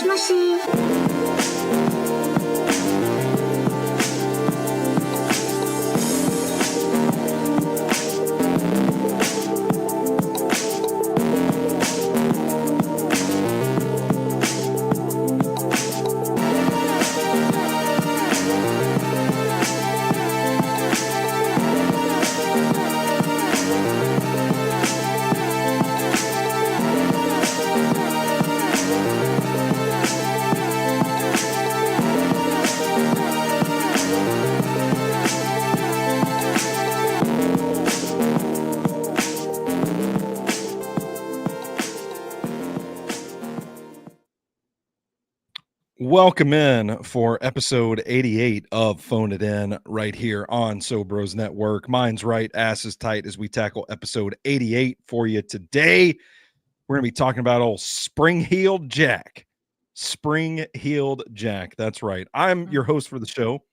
しもし。Welcome in for episode 88 of Phone It In right here on So Bros Network. Mine's right, ass is tight as we tackle episode 88 for you today. We're going to be talking about old Spring-Heeled Jack. Spring-Heeled Jack. That's right. I'm your host for the show,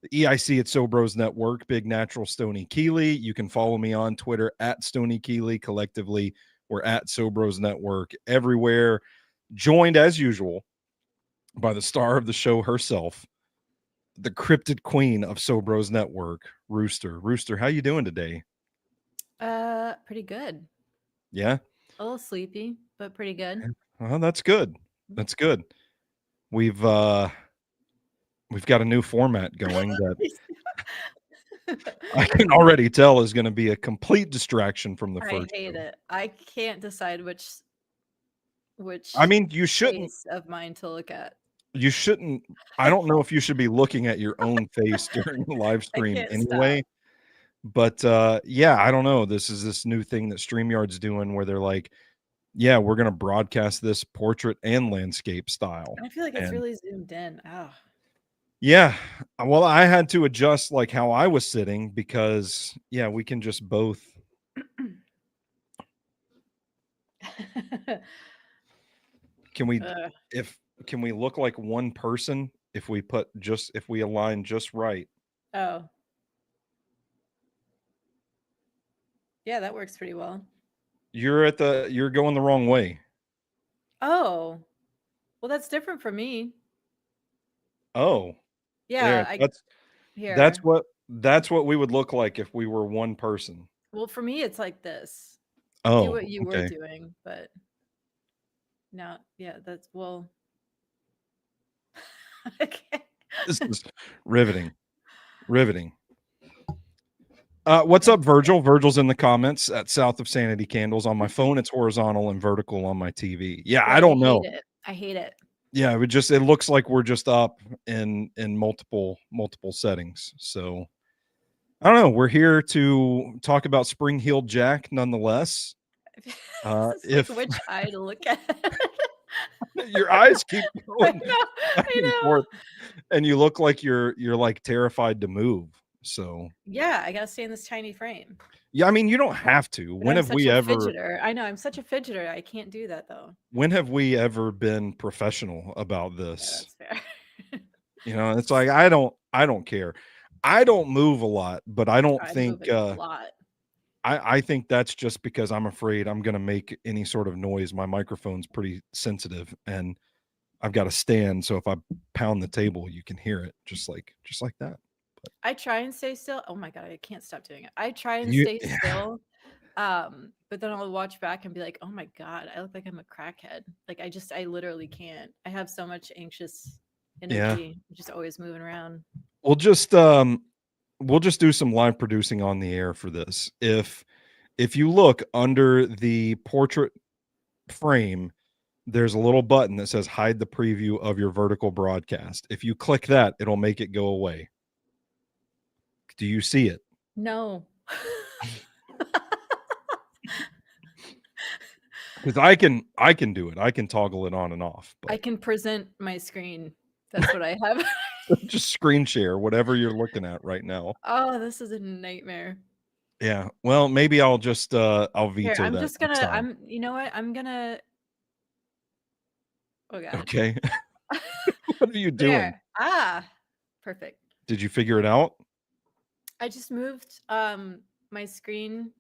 the EIC at So Bros Network, Big Natural Stoney Keeley. You can follow me on Twitter at Stoney Keeley. Collectively, we're at So Bros Network everywhere. Joined as usual by the star of the show herself, the cryptid queen of So Bros Network, Rooster. Rooster, how you doing today? Pretty good. Yeah? A little sleepy, but pretty good. Well, that's good. That's good. We've got a new format going that I can already tell is going to be a complete distraction from the I first hate show. it. I can't decide which I mean, you shouldn't face of mine to look at. I don't know if you should be looking at your own face during the live I stream can't anyway. stop. But yeah, I don't know. This is this new thing that StreamYard's doing where they're like, yeah, we're going to broadcast this portrait and landscape style. I feel like it's And really zoomed in. Oh. yeah, well, I had to adjust like how I was sitting because yeah, we can just both. Can we can we look like one person if we align just right? Oh. Yeah, that works pretty well. You're going the wrong way. Oh. Well, that's different for me. Oh. Yeah, That's what we would look like if we were one person. Well, for me it's like this. Do Oh, what you were okay. doing, but no, yeah, that's well. Okay. This is riveting. Riveting. What's up, Virgil? Virgil's in the comments at South of Sanity Candles. On my phone, it's horizontal and vertical on my TV. Yeah, I don't know. I hate it. Yeah, it looks like we're just up in multiple settings. So I don't know. We're here to talk about Spring-Heeled Jack nonetheless. If like which eye to look at. Your eyes keep going back I know. forth, and you look like you're like terrified to move. So yeah, I gotta stay in this tiny frame. Yeah, I mean, you don't have to. But when have we ever? Fidgeter. I know I'm such a fidgeter. I can't do that though. When have we ever been professional about this? Yeah, that's fair. You know, it's like I don't care. I don't move a lot, but I don't think a lot. I think that's just because I'm afraid I'm going to make any sort of noise. My microphone's pretty sensitive, and I've got a stand, so if I pound the table, you can hear it just like that. But I try and stay still. Oh my god, I can't stop doing it. I try and stay still. But then I'll watch back and be like, oh my god, I look like I'm a crackhead. Like I literally can't. I have so much anxious energy. I'm just always moving around. We'll just do some live producing on the air for this. If you look under the portrait frame, there's a little button that says hide the preview of your vertical broadcast. If you click that, it'll make it go away. Do you see it? No. Because I can do it. I can toggle it on and off. But I can present my screen. That's what I have. Just screen share whatever you're looking at right now. Oh, this is a nightmare. Yeah. Well, maybe I'll just I'll veto that. I'm just gonna you know what? I'm gonna Oh god. Okay. What are you doing? There. Ah. Perfect. Did you figure it out? I just moved my screen.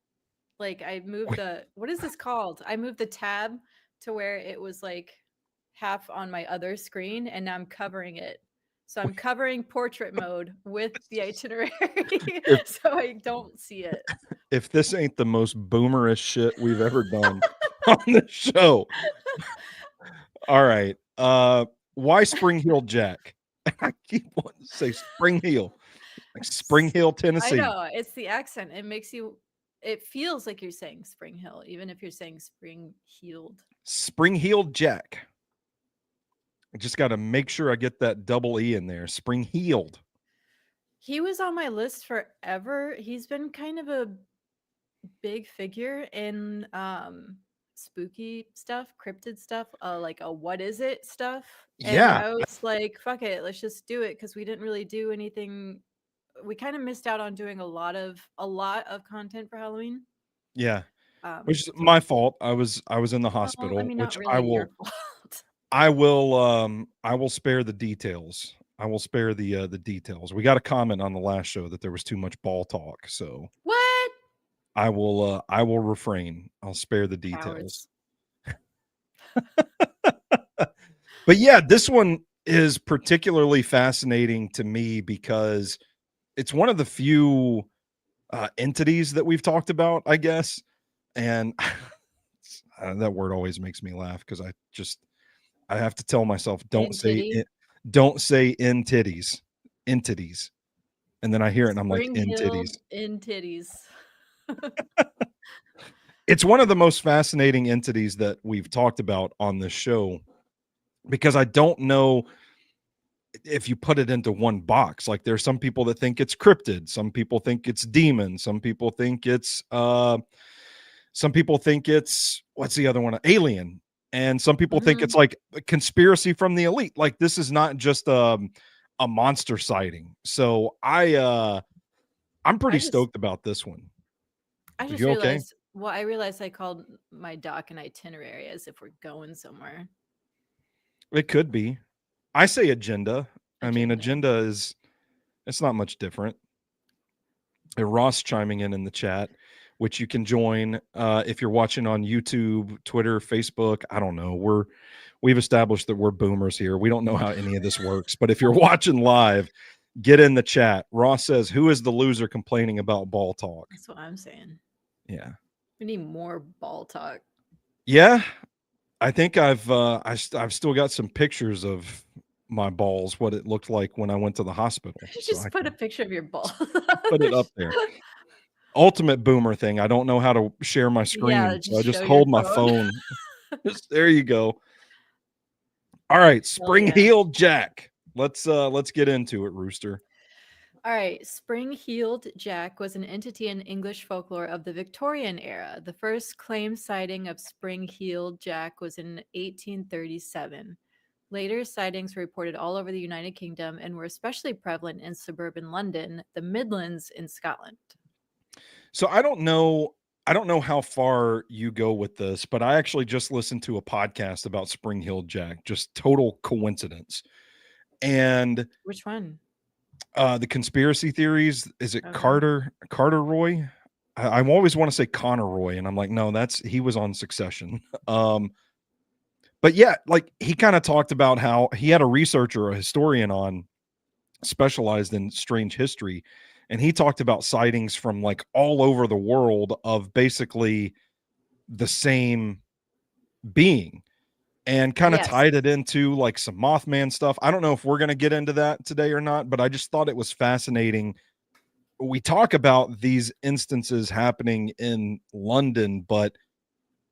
Like I moved what is this called? I moved the tab to where it was like half on my other screen, and now I'm covering it. So I'm covering portrait mode with the itinerary if so I don't see it. if this ain't the most boomerish shit we've ever done on the show. All right. Why Spring Heel Jack? I keep wanting to say Spring Heel, like Spring Hill, I Tennessee. know, it's the accent. It makes you it feels like you're saying Spring Hill, even if you're saying spring heeled. Spring Heel Jack. I just got to make sure I get that double E in there. Spring Heeled. He was on my list forever. He's been kind of a big figure in spooky stuff, cryptid stuff, like a what is it stuff. And Yeah. I was like, fuck it, let's just do it because we didn't really do anything. We kind of missed out on doing a lot of content for Halloween. Yeah. Which is So my fault. I was in the well, I hospital, mean, not which I really your will fault. I will spare the details. I will spare the details. We got a comment on the last show that there was too much ball talk, so What? I will refrain. I'll spare the details. Cowards. But yeah, this one is particularly fascinating to me because it's one of the few entities that we've talked about, I guess. And that word always makes me laugh because I have to tell myself Entity. don't say in titties, entities, and then I hear it and I'm like Spring in Hill titties. in titties. It's one of the most fascinating entities that we've talked about on this show because I don't know if you put it into one box. Like there's some people that think it's cryptid, some people think it's demon, some people think it's what's the other one? Alien. And some people think it's Mhm. like a conspiracy from the elite. Like this is not just a monster sighting. So I'm I pretty just stoked about this one. I Are just you okay? realized well, I realized I called my doc an itinerary as if we're going somewhere. It could be. I say agenda. I mean, Agenda. agenda is it's not much different. Ross chiming in the chat, which you can join if you're watching on YouTube, Twitter, Facebook. I don't know. We've established that we're boomers here. We don't know how any of this works. But if you're watching live, get in the chat. Ross says, "Who is the loser complaining about ball talk?" That's what I'm saying. Yeah, We need more ball talk. yeah. I think I've still got some pictures of my balls, what it looked like when I went to the hospital. So Just put a picture of your ball. put it up there. Ultimate boomer thing. I don't know how to share my Yeah, screen, so I just just show your hold my phone. phone. Just there you go. All right, Hell Spring yeah. Heel Jack. Let's get into it, Rooster. All right. Spring heeled Jack was an entity in English folklore of the Victorian era. The first claimed sighting of spring heeled Jack was in 1837. Later sightings were reported all over the United Kingdom and were especially prevalent in suburban London, the Midlands, in Scotland. So I don't know how far you go with this, but I actually just listened to a podcast about Spring Heel Jack. Just total coincidence. And Which one? the conspiracy theories, is it Okay. Carter Roy? I always want to say Connor Roy, and I'm like, no, that's he was on Succession. But yeah, like he kind of talked about how he had a researcher, a historian on specialized in strange history, and he talked about sightings from like all over the world of basically the same being and kind of Yes. tied it into like some Mothman stuff. I don't know if we're going to get into that today or not, but I just thought it was fascinating. We talk about these instances happening in London, but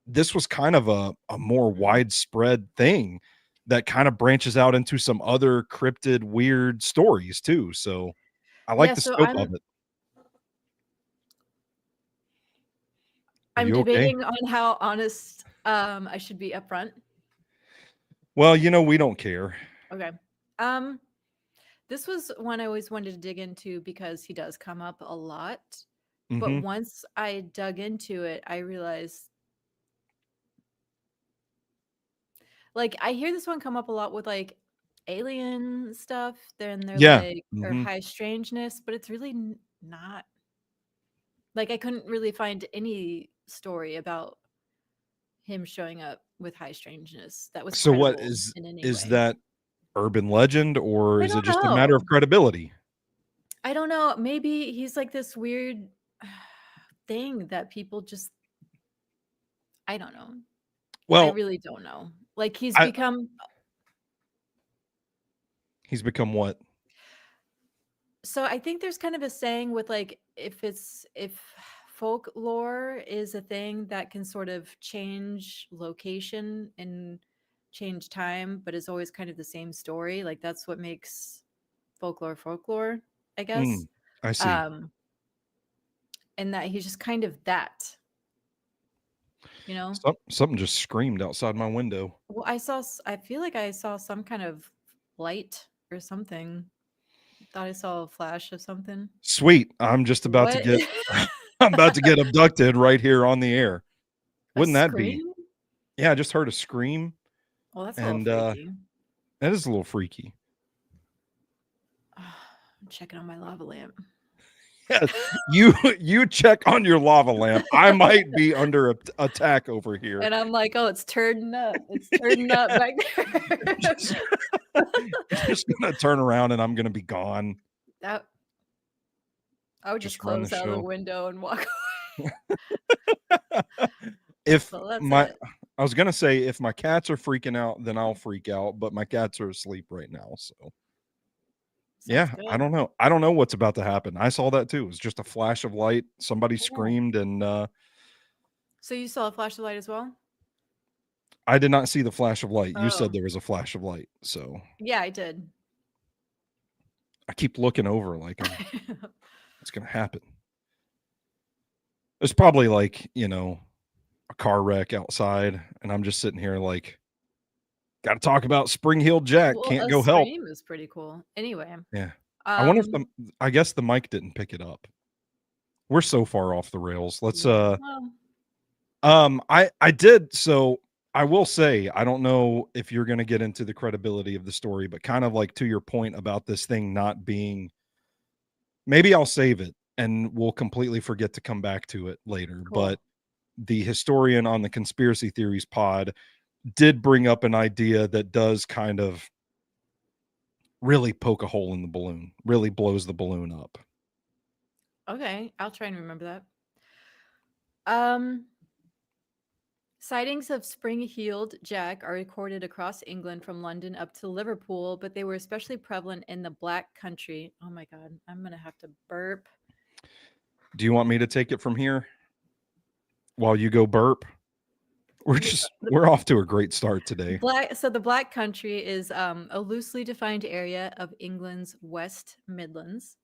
this was kind of a more widespread thing that kind of branches out into some other cryptid, weird stories too. So I like Yeah, the so scope of it. Are I'm you okay? debating on how honest I should be upfront. Well, we don't care. Okay. Um this was one I always wanted to dig into because he does come up a lot. But Hmm. once I dug into it, I realized like I hear this one come up a lot with like alien stuff. Then they're Yeah. like or Hmm. high strangeness, but it's really not like I couldn't really find any story about him showing up with high strangeness that was So what credible in any is way. that urban legend, or I is it don't just a matter of know. credibility? I don't know. Maybe he's like this weird thing that people just, I don't know. I Well, really don't know. Like I he's become what? so I think there's kind of a saying with like if folklore is a thing that can sort of change location and change time, but is always kind of the same story. Like that's what makes folklore, I guess. Mm, I see. Um, and that he's just kind of that, you know? Something just screamed outside my window. Well, I feel like I saw some kind of light or something. Thought I saw a flash of something. Sweet. I'm just about to What? get I'm about to get abducted right here on the air. A Wouldn't that be? scream? Yeah, I just heard a scream, Well, that's a little and freaky. that is a little freaky. I'm checking on my lava lamp. Yeah, you check on your lava lamp. I might be under attack over here. And I'm like, "Oh, it's turning up. It's turning up back there." Just just gonna turn around and I'm gonna be gone. That I would just Just run the close out of the show. window and walk away. If Well, that's my it. I was gonna say if my cats are freaking out, then I'll freak out, but my cats are asleep right now, so Sounds yeah, I good. don't know. I don't know what's about to happen. I saw that too. It was just a flash of light. Somebody Yeah. screamed, and So you saw a flash of light as well? I did not see the flash of light. You said Oh, there was a flash of light, so yeah, I did. I keep looking over like what's gonna happen? It's probably like, a car wreck outside, and I'm just sitting here like, "Gotta talk about Spring-Heeled Jack, Well, can't a go help." scream is pretty cool. Anyway, Yeah. I wonder if um, I guess the mic didn't pick it up. We're so far off the rails. Let's, yeah, well, I did so I will say, I don't know if you're gonna get into the credibility of the story, but kind of like to your point about this thing not being maybe I'll save it, and we'll completely forget to come back to it later, cool. but the historian on the conspiracy theories pod did bring up an idea that does kind of really poke a hole in the balloon, really blows the balloon up. Okay, I'll try and remember that. Um, Sightings of spring-heeled jack are recorded across England from London up to Liverpool, but they were especially prevalent in the Black Country. Oh my god, I'm gonna have to burp. Do you want me to take it from here while you go burp? Yeah, We're off to a great start today. the Black Country is a loosely defined area of England's West Midlands.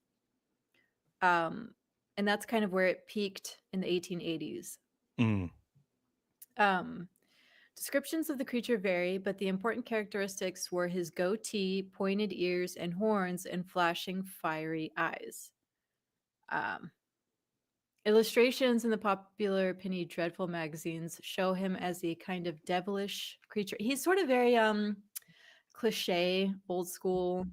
Um, and that's kind of where it peaked in the 1880s. Mm. Um, Descriptions of the creature vary, but the important characteristics were his goatee, pointed ears and horns, and flashing fiery eyes. Um, Illustrations in the popular Penny Dreadful magazines show him as a kind of devilish creature. He's sort of very cliche, old school,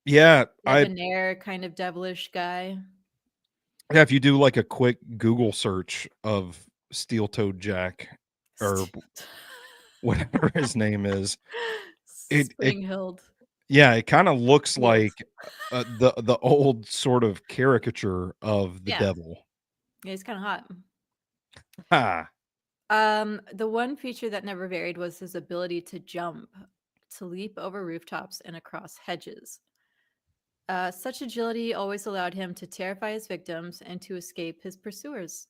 Yeah, debonair kind of devilish guy. yeah, if you do like a quick Google search of steel-toed Jack or whatever his name is, it Spring-heeled. yeah, it kinda looks Heeled. like, the old sort of caricature of the Yeah. devil. Yeah, he's kind of hot. Ha! The one feature that never varied was his ability to jump, to leap over rooftops and across hedges. Such agility always allowed him to terrify his victims and to escape his pursuers.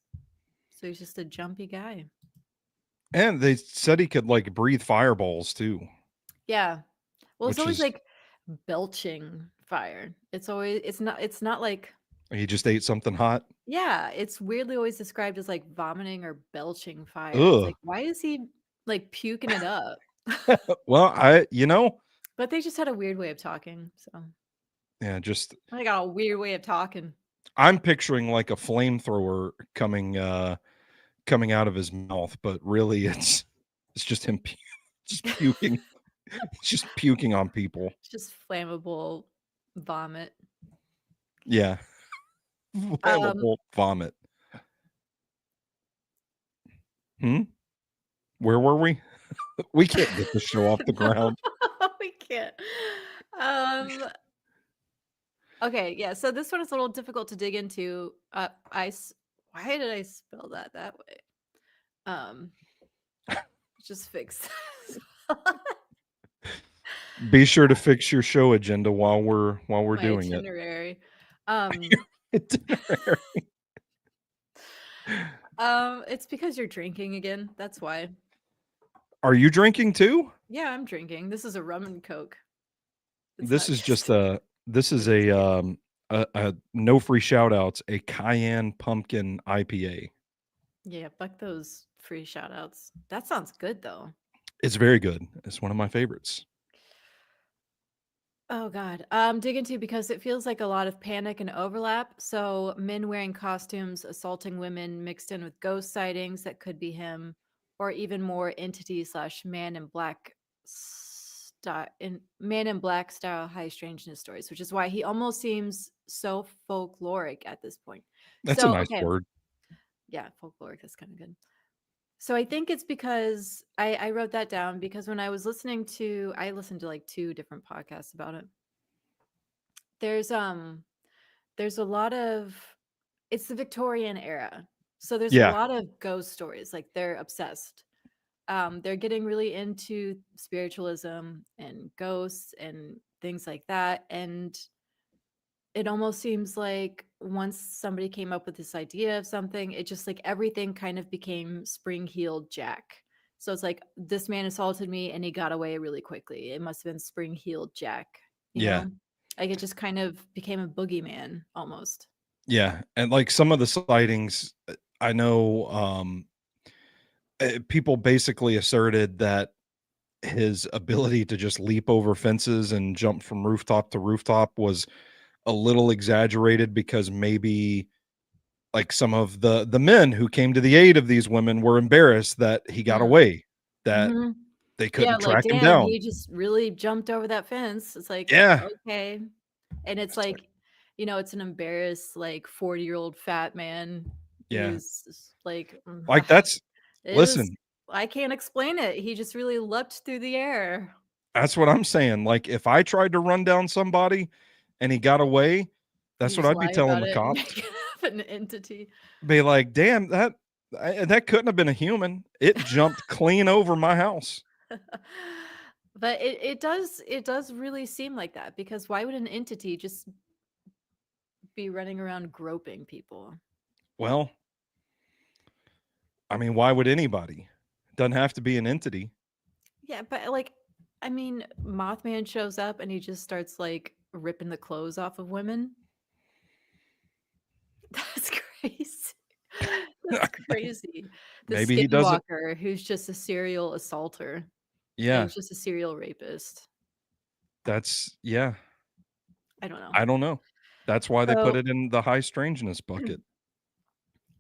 So he's just a jumpy guy. And they said he could, like, breathe fireballs too, Yeah. Well, it's which always is like belching fire. It's not like, he just ate something hot. yeah, it's weirdly always described as like vomiting or belching fire. It's Ugh. like, why is he like puking it up? Well, But they just had a weird way of talking. So yeah, just I got a weird way of talking. I'm picturing like a flamethrower coming out of his mouth, but really it's just him just puking. He's just puking on people. It's just flammable vomit. Yeah. Um, Flammable vomit. Hmm? Where were we? We can't get the show off the ground. We can't. Um, okay, yeah, so this one is a little difficult to dig into. Why did I spell that way? Um, just fix this. Be sure to fix your show agenda while we're My doing it. itinerary. Itinerary. It's because you're drinking again. That's why. Are you drinking too? Yeah, I'm drinking. This is a rum and coke. It's This not is just just this is a no free shout outs, a cayenne pumpkin IPA. yeah, fuck those free shout outs. That sounds good though. It's very good. It's one of my favorites. Oh god. Dig into because it feels like a lot of panic and overlap. So men wearing costumes, assaulting women mixed in with ghost sightings that could be him, or even more entity slash man in black style high strangeness stories, which is why he almost seems so folkloric at this point. That's a So nice okay, word. yeah, folkloric, that's kind of good. So I think it's because I wrote that down because when I was I listened to like two different podcasts about it. There's um there's a lot of it's the Victorian era. So there's a Yeah. lot of ghost stories. Like they're obsessed. They're getting really into spiritualism and ghosts and things like that. And it almost seems like once somebody came up with this idea of something, it just like everything kind of became spring heeled Jack. So it's like this man assaulted me and he got away really quickly. It must have been spring heeled Jack, you Yeah. know? Like it just kind of became a boogeyman almost. Yeah. And like some of the sightings, I know people basically asserted that his ability to just leap over fences and jump from rooftop to rooftop was a little exaggerated because maybe like some of the men who came to the aid of these women were embarrassed that he got Mm. away, that Hmm. they Yeah, couldn't like track him damn, down. he just really jumped over that fence. It's like, Yeah. okay. And it's It's like, like, it's an embarrassed, like 40-year-old fat man yeah. who's like, Like that's it was, listen, I can't explain it. He just really leapt through the air. that's what I'm saying. Like if I tried to run down somebody and he got away, You that's what just I'd be lie telling about the it and cops. make it up an entity. Be like, damn, that couldn't have been a human. It jumped clean over my house. But it does really seem like that because why would an entity just be running around groping people? Well, I mean, why would anybody? Doesn't have to be an entity. Yeah, but like, I mean, Mothman shows up and he just starts like ripping the clothes off of women. That's crazy. That's crazy. The Maybe he does it. skinwalker who's just a serial assaulter and Yeah, just a serial rapist. yeah. I don't know. I don't know. That's why they put So, it in the high strangeness bucket.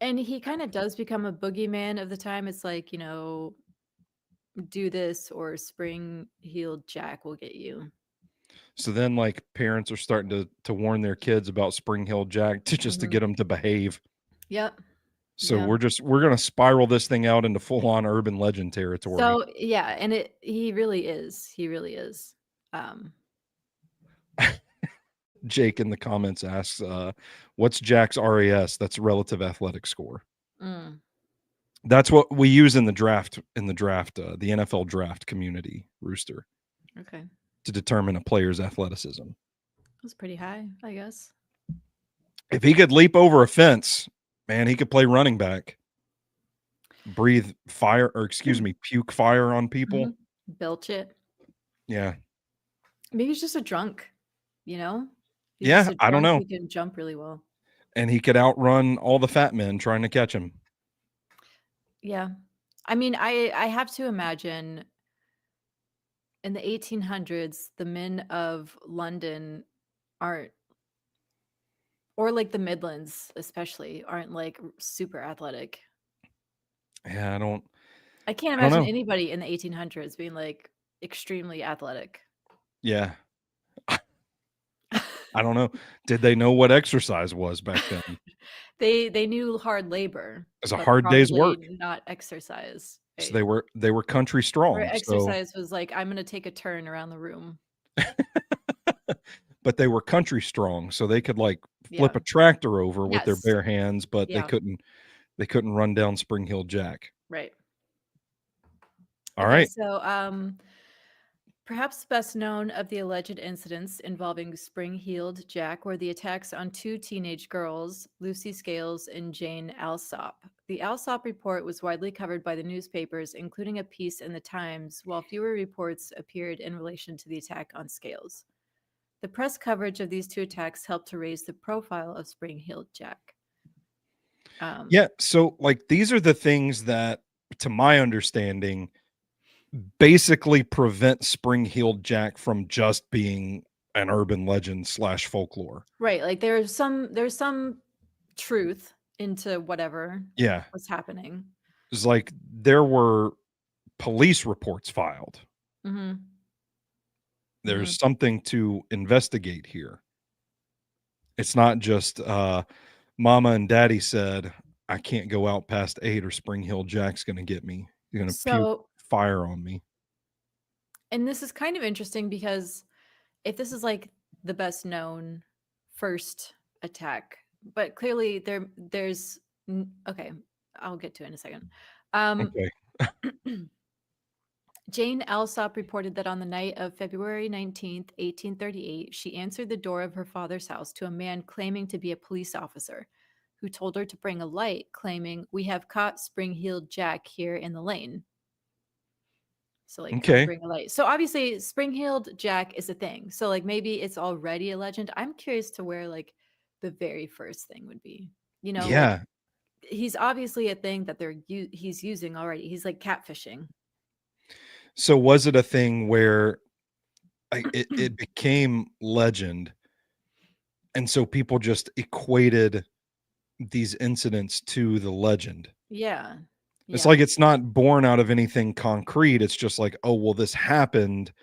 and he kind of does become a boogeyman of the time. It's like, do this or spring heeled Jack will get you. So then, like, parents are starting to warn their kids about Spring Hill Jack to just to Hmm. get them to behave. Yep. So Yep. we're gonna spiral this thing out into full on urban legend territory. So yeah, and he really is. He really is. Um, Jake in the comments asks, "What's Jack's RAS? That's relative athletic score." mm, That's what we use in the draft. The NFL draft community, Rooster, okay. to determine a player's athleticism. That's pretty high, I guess. If he could leap over a fence, man, he could play running back. Breathe fire, or excuse me, puke fire on people. Mhm. Belch it. Yeah. Maybe he's just a drunk, you know? He's just Yeah, a I don't drunk know. who can jump really well. And he could outrun all the fat men trying to catch him. Yeah. I mean, I have to imagine in the 1800s, the men of London aren't, or like the Midlands especially, aren't like super athletic. Yeah, I can't I don't imagine know. anybody in the 1800s being like extremely athletic. Yeah. I don't know. Did they know what exercise was back then? They knew hard labor, It's a but hard day's probably work. not exercise. So Right. they were country Her strong. So, exercise was like, "I'm gonna take a turn around the room." but they were country strong, so they could like Yeah. flip a tractor over with their Yes. bare hands, but Yeah. they couldn't run down Spring Hill Jack. Right. All Okay, right. so, perhaps best known of the alleged incidents involving Spring-Heeled Jack were the attacks on two teenage girls, Lucy Scales and Jane Alsop. The Alsop report was widely covered by the newspapers, including a piece in the Times, while fewer reports appeared in relation to the attack on Scales. The press coverage of these two attacks helped to raise the profile of Spring-Heeled Jack. Yeah, so like these are the things that, to my understanding, basically prevent Spring-Heeled Jack from just being an urban legend slash folklore. Right, like there's some truth into whatever Yeah. was happening. It's like there were police reports filed. Mhm. Mhm. There's something to investigate here. It's not just mama and daddy said, I can't go out past 8 or Spring Hill Jack's gonna get me. He's gonna puke So, fire on me. and this is kind of interesting because if this is like the best known first attack, but clearly okay, I'll get to it in a second. Um, Okay. Jane Alsop reported that on the night of February 19th, 1838, she answered the door of her father's house to a man claiming to be a police officer who told her to bring a light, claiming, "We have caught Spring-Heeled Jack here in the lane." So, like, come Okay. bring a light. So, obviously, Spring-Heeled Jack is a thing. So, like, maybe it's already a legend. I'm curious to where, like, the very first thing would be. Like, Yeah. he's obviously a thing that he's using already. He's, like, catfishing. So was it a thing where it became legend, and so people just equated these incidents to the legend? Yeah. It's Yeah. like it's not born out of anything concrete. It's just like, oh, well, this happened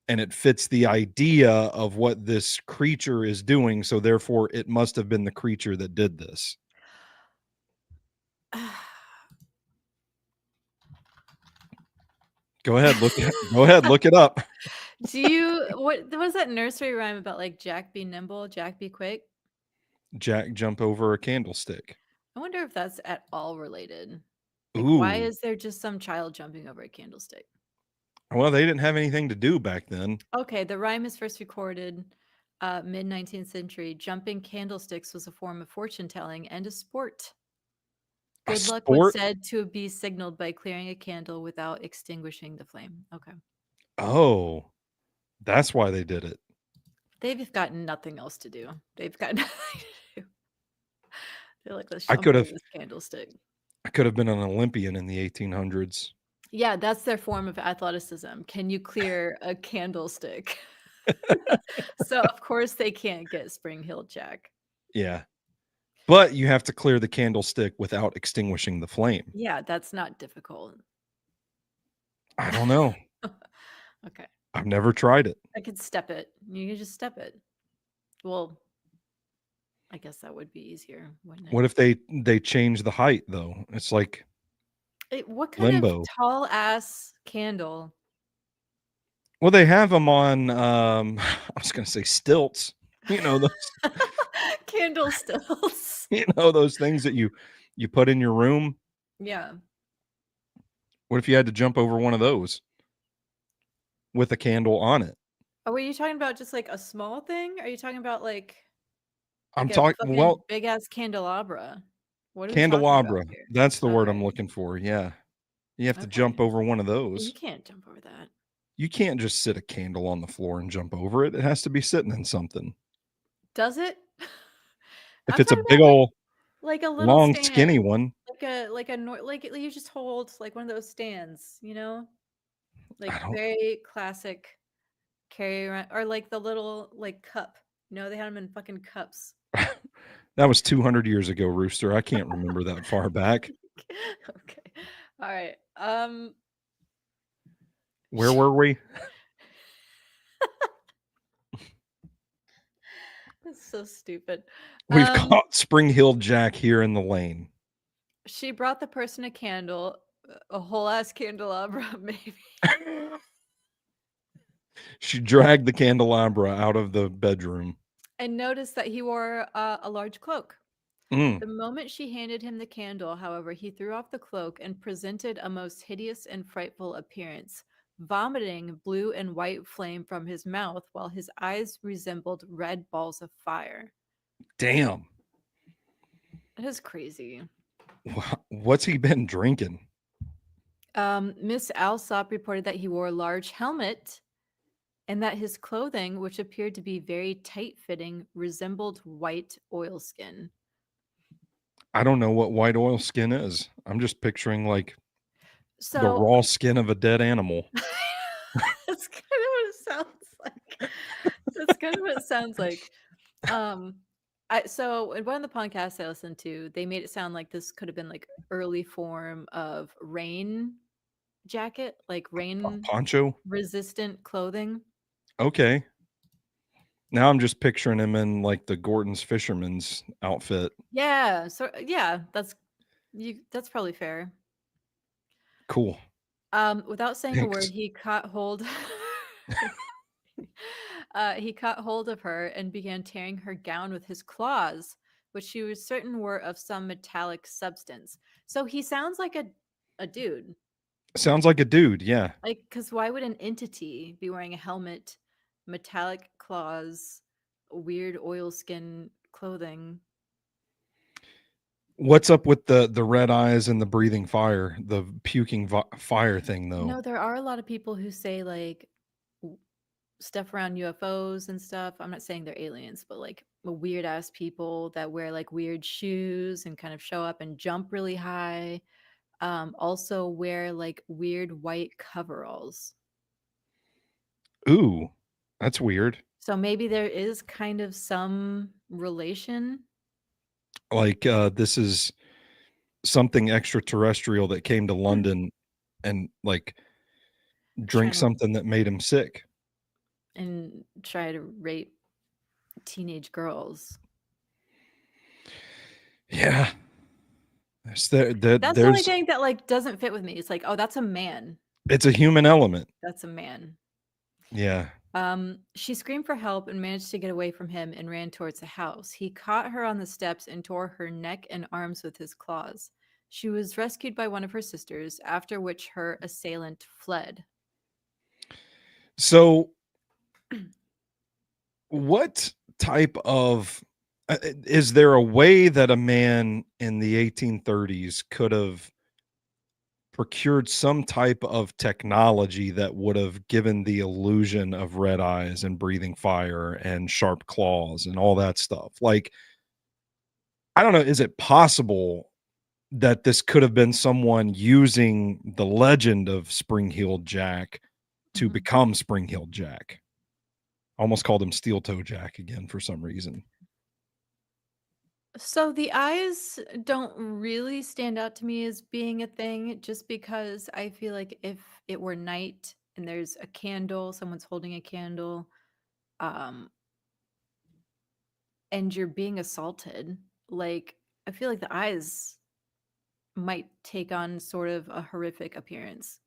and it fits the idea of what this creature is doing. So therefore, it must have been the creature that did this. Go ahead, go ahead, look it up. What was that nursery rhyme about, like, Jack be nimble, Jack be quick? Jack jump over a candlestick. I wonder if that's at all related. Like, why Ooh. is there just some child jumping over a candlestick? Well, they didn't have anything to do back then. Okay, the rhyme is first recorded mid 19th century. Jumping candlesticks was a form of fortune telling and a sport. A Good luck was sport? said to be signaled by clearing a candle without extinguishing the flame. Okay. Oh, that's why they did it. They've got nothing else to do. They've got nothing to do. They're like, let's I jump could over have this candlestick. I could have been an Olympian in the 1800s. Yeah, that's their form of athleticism. Can you clear a candlestick? So, of course, they can't get Spring Hill Jack. Yeah. But you have to clear the candlestick without extinguishing the flame. Yeah, that's not difficult. I don't know. Okay. I've never tried it. I could step it. You could just step it. Well, I guess that would be easier, wouldn't it? What if they change the height though? It's like What kind of limbo. tall ass candle? Well, they have them on I was gonna say stilts. You know those Candle stills. those things that you put in your room. Yeah. What if you had to jump over one of those with a candle on it? Oh, were you talking about just like a small thing? Are you talking about I'm like a talking fucking well, big ass candelabra? What are we talking about candelabra. here? That's the word I'm Okay. looking for. Yeah. You have to jump Okay. over one of You those. can't jump over that. You can't just sit a candle on the floor and jump over it. It has to be sitting in something. Does it? If I'm it's a talking big about like old like a little long skinny stand. one, Like you just hold like one of those stands. I Like don't very classic carry around or like the little like cup. They had them in fucking cups. that was 200 years ago, Rooster. I can't remember that far back. Okay. All right. Where were we? That's so stupid. We've Um, caught Spring Hill Jack here in the lane. she brought the person a candle a whole ass candelabra, maybe. She dragged the candelabra out of the bedroom. And noticed that he wore a large cloak. Mm, The moment she handed him the candle, however, he threw off the cloak and presented a most hideous and frightful appearance, vomiting blue and white flame from his mouth while his eyes resembled red balls of fire. damn. It is crazy. What's he been drinking? Miss Alsop reported that he wore a large helmet and that his clothing, which appeared to be very tight fitting, resembled white oilskin. I don't know what white oil skin is. I'm just picturing like the So raw skin of a dead animal. that's kind of what it sounds like. That's kind of what it sounds like. Um, so in one of the podcasts I listened to, they made it sound like this could have been like early form of rain jacket, like rain Poncho? resistant clothing. Okay. Now I'm just picturing him in like the Gordon's fisherman's outfit. Yeah, so yeah, that's probably fair. Cool. Without saying a word, Thanks. he caught hold he caught hold of her and began tearing her gown with his claws, which she was certain were of some metallic substance. So he sounds like a dude. Sounds like a dude. Yeah. Like, because why would an entity be wearing a helmet, metallic claws, weird oilskin clothing? What's up with the red eyes and the breathing fire, the puking fire thing You though? know, there are a lot of people who say like stuff around UFOs and stuff. I'm not saying they're aliens, but like weird ass people that wear like weird shoes and kind of show up and jump really high. Also wear like weird white coveralls. Ooh, that's weird. So maybe there is kind of some relation. Like this is something extraterrestrial that came to London and like drink Trying to something that made him sick. and try to rape teenage girls. Yeah. That That's the only there's thing that like doesn't fit with me. It's like, oh, that's a man. it's a human element. That's a man. Yeah. She screamed for help and managed to get away from him and ran towards the house. He caught her on the steps and tore her neck and arms with his claws. She was rescued by one of her sisters, after which her assailant fled. So what type of is there a way that a man in the 1830s could have procured some type of technology that would have given the illusion of red eyes and breathing fire and sharp claws and all that stuff? Like, I don't know, is it possible that this could have been someone using the legend of Spring-Heeled Jack to Mhm. become Spring-Heeled Jack? Almost called him Steel Toe Jack again for some reason. So the eyes don't really stand out to me as being a thing just because I feel like if it were night and there's a candle, someone's holding a candle, um, and you're being assaulted, like I feel like the eyes might take on sort of a horrific appearance.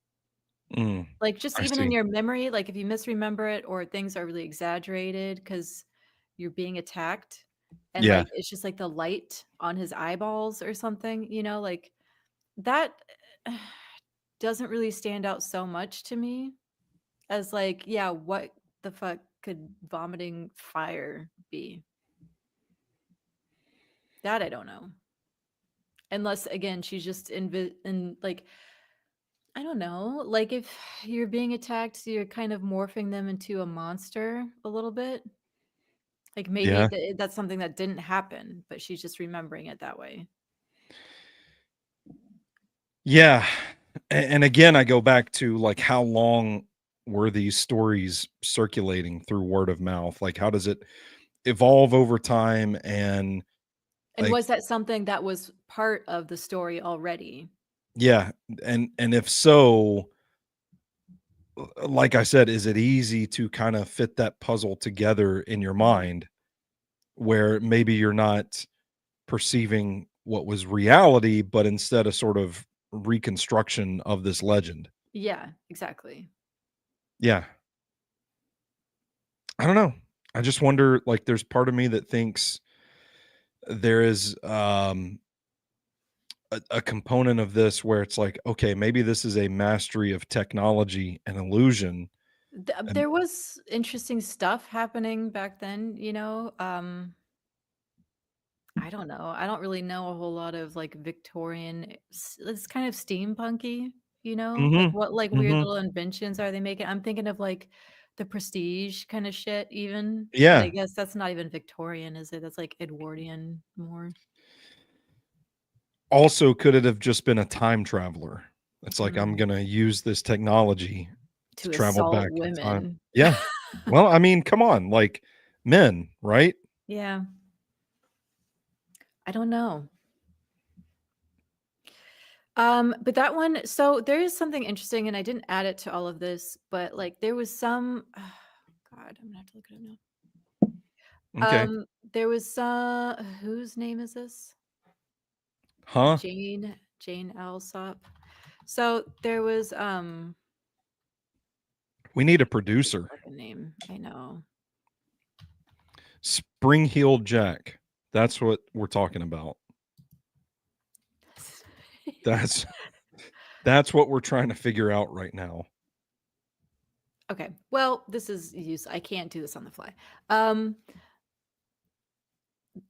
Mm, Like, just I even in see. your memory, like, if you misremember it or things are really exaggerated because 'cause you're being attacked and, Yeah. like, it's just, like, the light on his eyeballs or something, like, that doesn't really stand out so much to me as, like, yeah, what the fuck could vomiting fire be? That I don't know. Unless, again, she's just in like, I don't know, like, if you're being attacked, you're kind of morphing them into a monster a little bit. Like, maybe Yeah. that's something that didn't happen, but she's just remembering it that way. Yeah. And again, I go back to like how long were these stories circulating through word of mouth? Like how does it evolve over time and And like was that something that was part of the story already? yeah, and if so, like I said, is it easy to kind of fit that puzzle together in your Mhm. mind where maybe you're not perceiving what was reality, but instead a sort of reconstruction of this legend. Yeah, exactly. Yeah. I don't know. I just wonder, like, there's part of me that thinks there is a component of this where it's like, okay, maybe this is a mastery of technology and illusion. And There was interesting stuff happening back then, I don't know. I don't really know a whole lot of like Victorian. It's kind of steampunky, Like mhm, what like weird mhm. little inventions are they making? I'm thinking of like the Prestige kind of shit, even. But I Yeah. guess that's not even Victorian, is it? That's like Edwardian more. Also, could it have just been a time traveler? It's like, I'm Mm, gonna use this technology to to travel assault back in time. women. Yeah. Well, I mean, come on, like, men, right? Yeah, I don't know. But that one, so there is something interesting, and I didn't add it to all of this, but like there was some. God, I'm gonna have to look at it now. Okay. There was some. Whose name is this? Huh? Jane Alsop. So there was We need a his producer. fucking name. I know. Spring-heeled Jack. That's what we're talking about. That's that's what we're trying to figure out right now. Okay. Well, this is use. I can't do this on the fly. Um,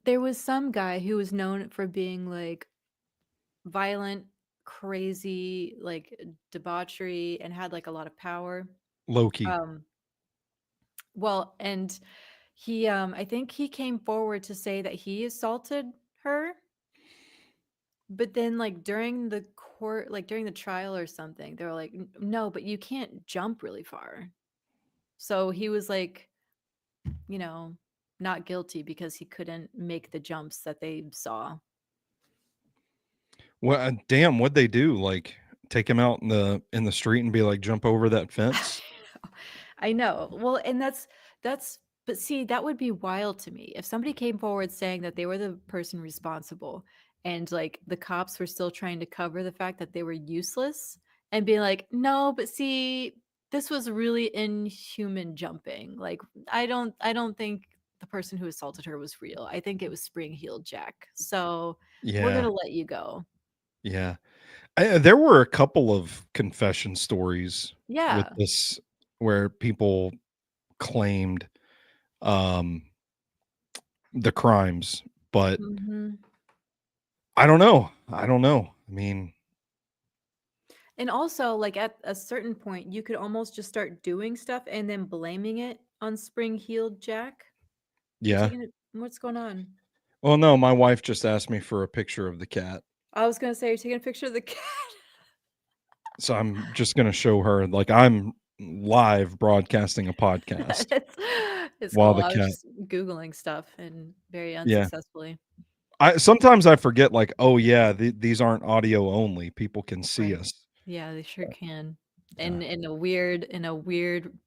there was some guy who was known for being like violent, crazy, like debauchery, and had like a lot of power. Loki. Um, well, and he, I think he came forward to say that he assaulted her, but then like during the court, like during the trial or something, they were like, No, but you can't jump really far." So he was like, you know, not guilty because he couldn't make the jumps that they saw. Well, damn, what'd they do? Like, take him out in the street and be like, "Jump over that fence?" I know. Well, and that's but see, that would be wild to me. If somebody came forward saying that they were the person responsible and like the cops were still trying to cover the fact that they were useless and being like, "No, but see, this was really inhuman jumping." Like I don't think the person who assaulted her was real. I think it was Spring-Heeled Jack. So, we're going Yeah. to let you go. Yeah. There were a couple of confession stories with Yeah. this where people claimed, um, the crimes, but Mhm. I don't know. I don't know. I mean, And also, like at a certain point, you could almost just start doing stuff and then blaming it on Spring-Heeled Jack. You yeah. taking it? What's going on? Well, no, my wife just asked me for a picture of the cat. I was gonna say you're taking a picture of the cat. So I'm just gonna show her, like, I'm live broadcasting a podcast it's, it's while cool. the I was cat. just googling stuff and very Yeah. unsuccessfully. I sometimes I forget, like, oh yeah, these aren't audio only. People can see Right. us. Yeah, they sure can. Yeah. In a weird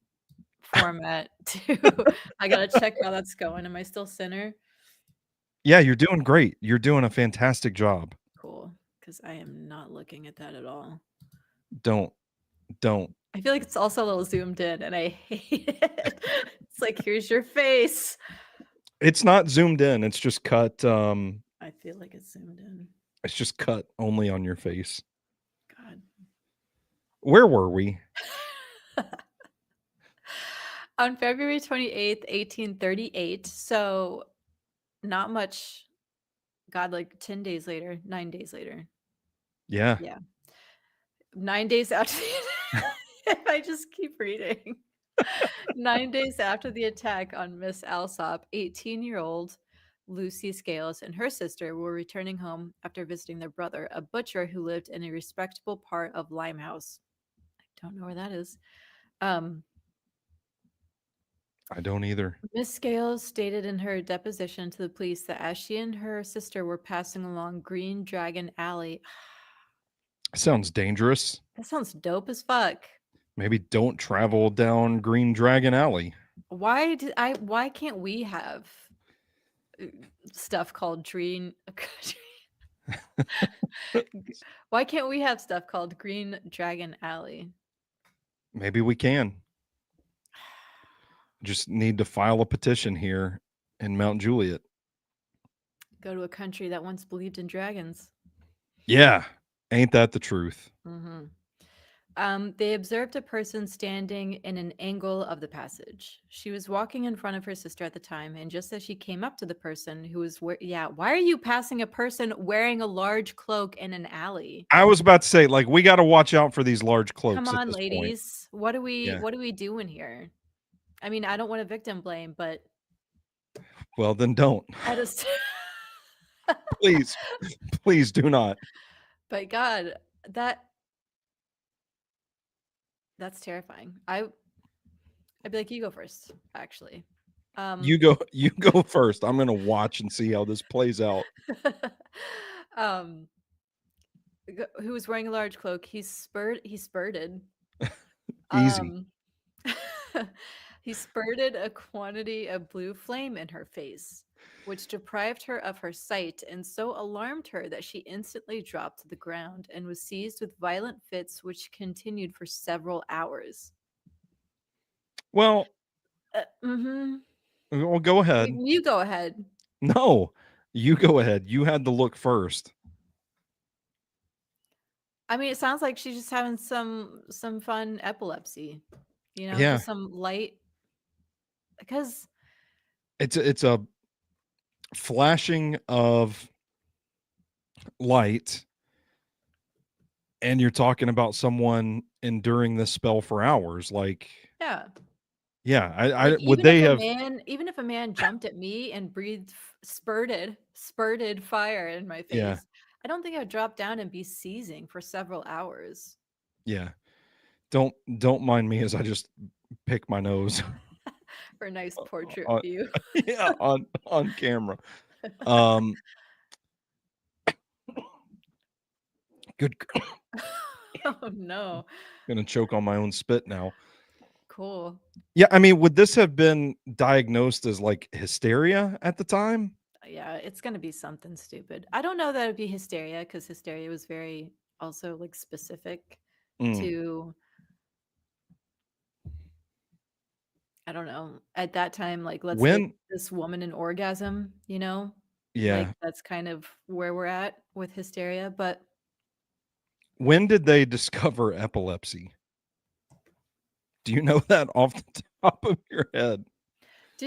format too. I gotta check how that's going. Am I still center? Yeah, you're doing great. You're doing a fantastic job. Cool. Because I am not looking at that at all. Don't don't. I feel like it's also a little zoomed in and I hate it. It's like, here's your face. It's not zoomed in. I feel like it's zoomed in. It's just cut only on your face. God. Where were we? On February 28th, 1838, so not much, God, like 10 days later, 9 days later. Yeah. Yeah. 9 days after if I just keep reading. 9 days after the attack on Miss Alsop, 18-year-old Lucy Scales and her sister were returning home after visiting their brother, a butcher who lived in a respectable part of Limehouse. I don't know where that is. Um, I don't either. Miss Scales stated in her deposition to the police that as she and her sister were passing along Green Dragon Alley, Sounds dangerous. that sounds dope as fuck. Maybe don't travel down Green Dragon Alley. Why can't we have uh, stuff called Dream? Why can't we have stuff called Green Dragon Alley? Maybe we can. Just need to file a petition here in Mount Juliet. Go to a country that once believed in dragons. Yeah. Ain't that the truth? Hmm. They observed a person standing in an angle of the passage. She was walking in front of her sister at the time, and just as she came up to the person who was yeah, why are you passing a person wearing a large cloak in an alley? I was about to say, like, we got to watch out for these large Come cloaks at on, this point. ladies. Yeah. What are we doing here? I mean, I don't want to victim blame, but Well, then don't. I just Please, please do not. but God, that that's terrifying. I'd be like, you go first, actually. You go first. I'm going to watch and see how this plays out. um who was wearing a large cloak, he spurted Easy. um he spurted a quantity of blue flame in her face, which deprived her of her sight and so alarmed her that she instantly dropped to the ground and was seized with violent fits which continued for several hours. Well, Mm-hmm. well, go ahead. You go ahead. No, you go ahead. You had to look first. I mean, it sounds like she's just having some fun epilepsy, Yeah. just some light because It's a flashing of light, and you're talking about someone enduring this spell for hours. Like, yeah. yeah, I Like would they have? even if a man jumped at me and breathed spurted fire in my Yeah, face, I don't think I'd drop down and be seizing for several hours. yeah. Don't mind me as I just pick my nose For a nice portrait on, view. yeah, on camera. Um, good. Oh no. Gonna choke on my own spit now. Cool. Yeah, I mean, would this have been diagnosed as like hysteria at the time? Yeah, it's gonna be something stupid. I don't know that it'd be hysteria because hysteria was very also like specific Mm. to I don't know. At that time, like, let's get When? this woman an orgasm, you know? Like, Yeah. that's kind of where we're at with hysteria, but When did they discover epilepsy? Do you know that off the top of your head?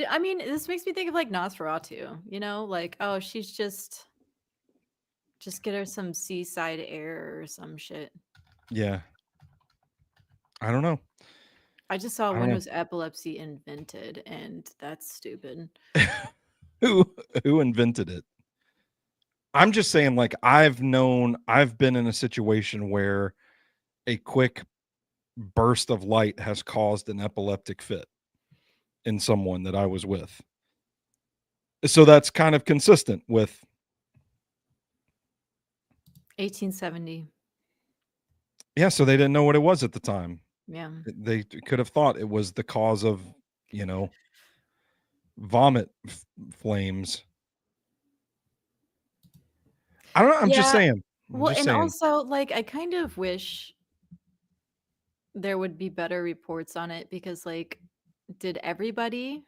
I mean, this makes me think of, like, Nosferatu, Like, oh, she's just get her some seaside air or some shit. Yeah. I don't know. I just saw I don't when know. was epilepsy invented, and that's stupid. Who who invented it? I'm just saying, like, I've been in a situation where a quick burst of light has caused an epileptic fit in someone that I was with. So that's kind of consistent with 1870. yeah, so they didn't know what it was at the time. Yeah. They could have thought it was the cause of, you know, vomit flames. I don't know, I'm just Yeah. saying. I'm Well, just and saying. also, like, I kind of wish there would be better reports on it because, like, did everybody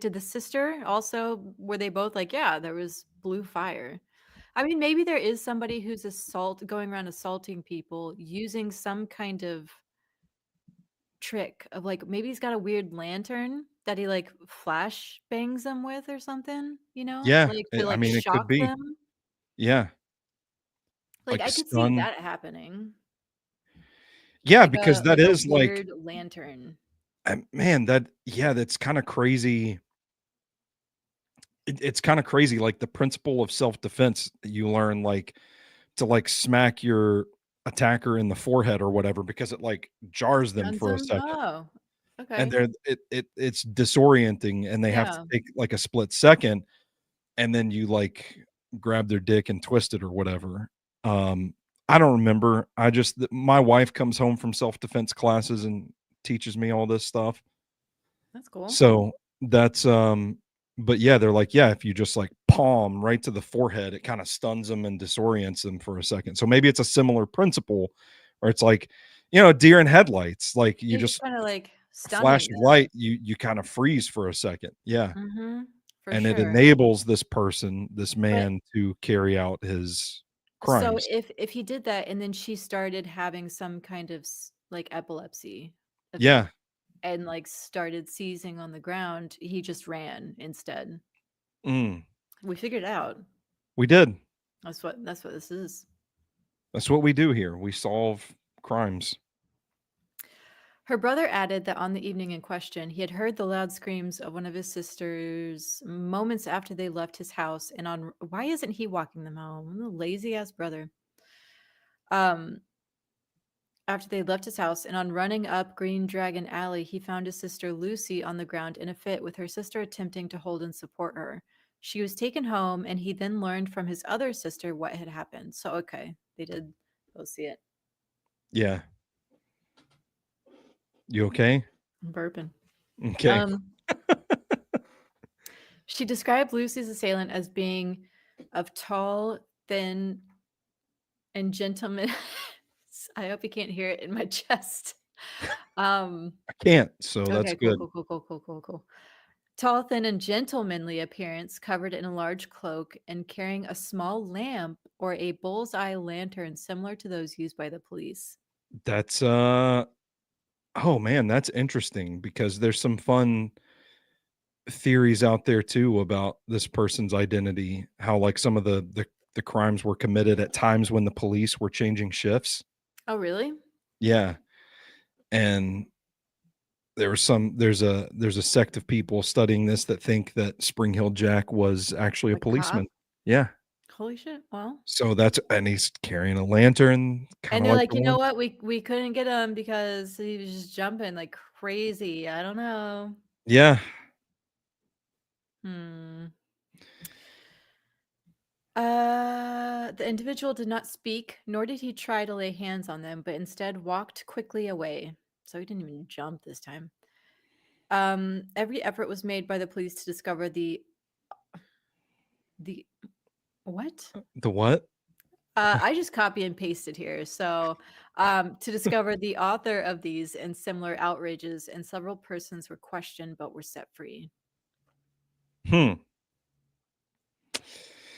did the sister also were they both like, "Yeah, there was blue fire." I mean, maybe there is somebody who's going around assaulting people using some kind of trick of, like, maybe he's got a weird lantern that he, like, flash bangs them with or something, Yeah, like, to, I like, mean, it could shock be. them. Yeah, Like, like I could see stun. that happening. Yeah, because that Like a is like weird lantern. man, that yeah, that's kinda crazy. It's kinda crazy, like, the principle of self-defense that you learn, like, to, like, smack your attacker in the forehead or whatever because it, like, jars them Stuns for a 'em? second, Oh, and okay. it's disorienting, and they have to Yeah. take, like, a split second, and then you, like, grab their dick and twist it or whatever. Um, I don't remember. I just my wife comes home from self-defense classes and teaches me all this stuff. That's cool. So, that's, but yeah, they're like, "Yeah, if you just, like, palm right to the forehead, it kind of stuns them and disorients them for a second. So maybe it's a similar principle, or it's like, deer in headlights. Like you You're just just kinda, like, a flash stunning of them. light, you kind of freeze for a second. Yeah. Mhm. For And it sure. enables this person, this But man, to carry out his so crimes. if he did that and then she started having some kind of like epilepsy Yeah. event and like started seizing on the ground, he just ran instead. Mm, We figured it out. we did. That's what this is. That's what we do here. We solve crimes. Her brother added that on the evening in question, he had heard the loud screams of one of his sisters moments after they left his house. And on why isn't he walking them home? The lazy ass brother. Um, After they left his house, and on running up Green Dragon Alley, he found his sister Lucy on the ground in a fit, with her sister attempting to hold and support her. She was taken home, and he then learned from his other sister what had happened. So, okay, they did go see it. Yeah. You okay? I'm burping. Okay. Um, she described Lucy's assailant as being of tall, thin, and gentleman. I hope you can't hear it in my chest. Um, I can't, so that's okay, cool, good. cool, cool, cool, cool, cool, cool. Tall, thin, and gentlemanly appearance, covered in a large cloak and carrying a small lamp or a bullseye lantern similar to those used by the police. That's oh man, that's interesting because there's some fun theories out there too about this person's identity, how like some of the crimes were committed at times when the police were changing shifts. Oh, really? Yeah. And there's a sect of people studying this that think that Spring Hill Jack was actually a A cop? policeman. Yeah. Holy shit. Well, So that's and he's carrying a lantern, and kind of they're like like, the you know one. what? We couldn't get him because he was just jumping like crazy. I don't know. Yeah. Hmm. The individual did not speak, nor did he try to lay hands on them, but instead walked quickly away. So he didn't even jump this time. Every effort was made by the police to discover the what? The what? I just copy and pasted here. So, to discover the author of these and similar outrages, and several persons were questioned but were set free. Hmm.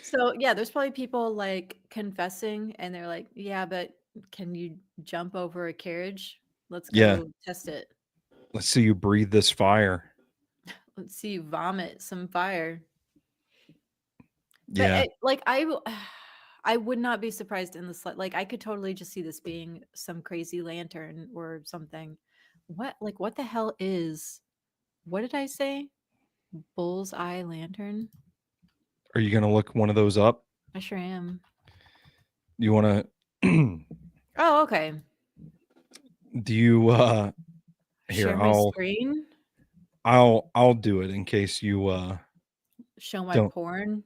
So, yeah, there's probably people like confessing, and they're like, "Yeah, but can you jump over a carriage? Let's Yeah. go test it. Let's see you breathe this fire. Let's see you vomit some fire." But Yeah. I would not be surprised in the like, I could totally just see this being some crazy lantern or something. What the hell is what did I say? Bullseye lantern? Are you gonna look one of those up? I sure am. You wanna Oh, okay. do you here, Share my screen, I'll do it in case you show my don't. porn.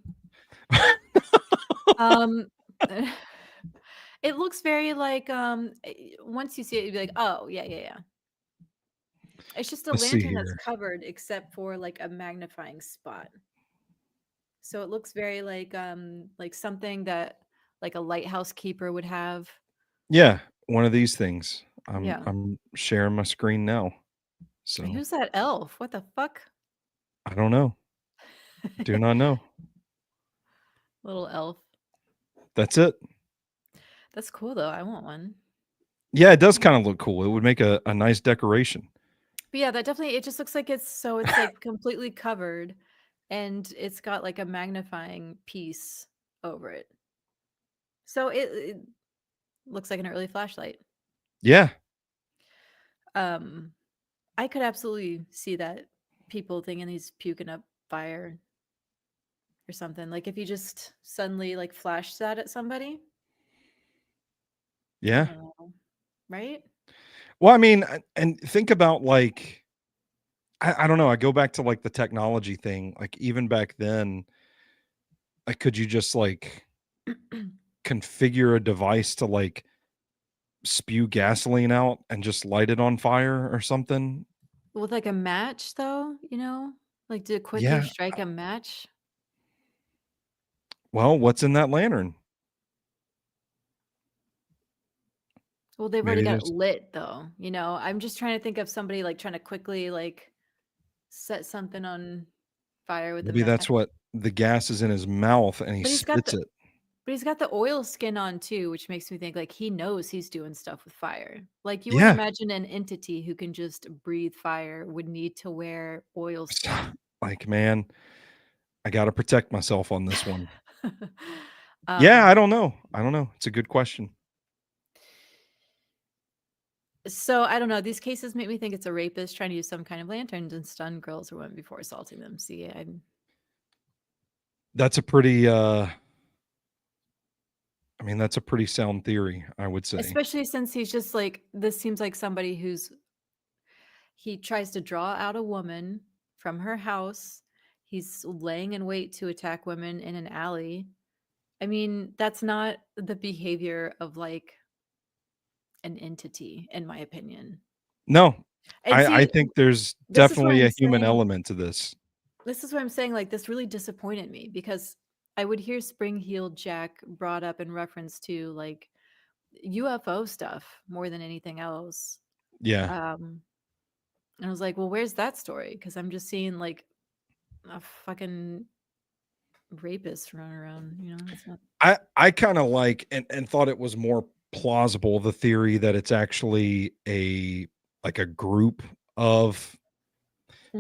Um, it looks very like, once you see it, you'd be like, "Oh, yeah, yeah, yeah." It's just a Let's see lantern that's here. covered except for, like, a magnifying spot. So it looks very like something that like a lighthouse keeper would have. Yeah, one of these things. Yeah. I'm sharing my screen now. So, Who's that elf? What the fuck? I don't know. Do not know. Little elf. That's it. That's cool though. I want one. Yeah, it does kinda look cool. It would make a nice decoration. But yeah, that definitely it just looks like it's like completely covered and it's got like a magnifying piece over it. So it looks like an early flashlight. Yeah. Um I could absolutely see that people thinking he's puking up fire or something. Like if you just suddenly like flash that at somebody, I Yeah. don't know, right? Well, I mean, and think about, like I don't know, I go back to, like, the technology thing, like, even back then, like, could you just, like, configure a device to, like, spew gasoline out and just light it on fire or something? With like a match though, you know? Like to quickly Yeah, strike a match. Well, what's in that lantern? Well, they've already Maybe got it there's lit though, you know? I'm just trying to think of somebody, like, trying to quickly, like, set something on fire with a maybe ma that's what the gas is in his mouth and he but he's got spits the it. but he's got the oil skin on too, which makes me think, like, he knows he's doing stuff with fire. Like, you wouldn't Yeah. imagine an entity who can just breathe fire would need to wear oil skin. Like, man, I gotta protect myself on this one. Yeah, Um, I don't know. I don't know. It's a good question. so I don't know, these cases make me think it's a rapist trying to use some kind of lanterns and stun girls or women before assaulting them. See, I'm That's a pretty, I mean, that's a pretty sound theory, I would say. especially since he's just like this seems like somebody who's he tries to draw out a woman from her house. He's laying in wait to attack women in an alley. I mean, that's not the behavior of like an entity, in my opinion. No, And I see, think there's this is what definitely I'm a human saying. element to this. This is what I'm saying. Like, this really disappointed me because I would hear Spring Heeled Jack brought up in reference to like UFO stuff more than anything else. Yeah. Um, and I was like, well, where's that story? Because I'm just seeing like a fucking rapist running around. You know, it's not. I kinda like and thought it was more plausible, the theory that it's actually a like a group of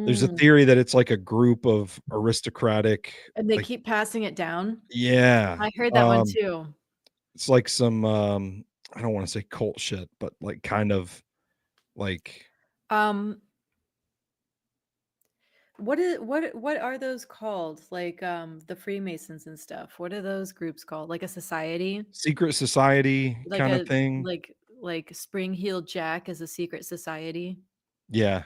there's a Mm. theory that it's like a group of aristocratic, And they like keep passing it down. yeah, I heard that one too. it's like some, I don't wanna say cult shit, but, like, kind of like Um, what are those called? Like the Freemasons and stuff. What are those groups called? Like a society? secret society Like kinda a thing. like Spring Heeled Jack is a secret society? Yeah.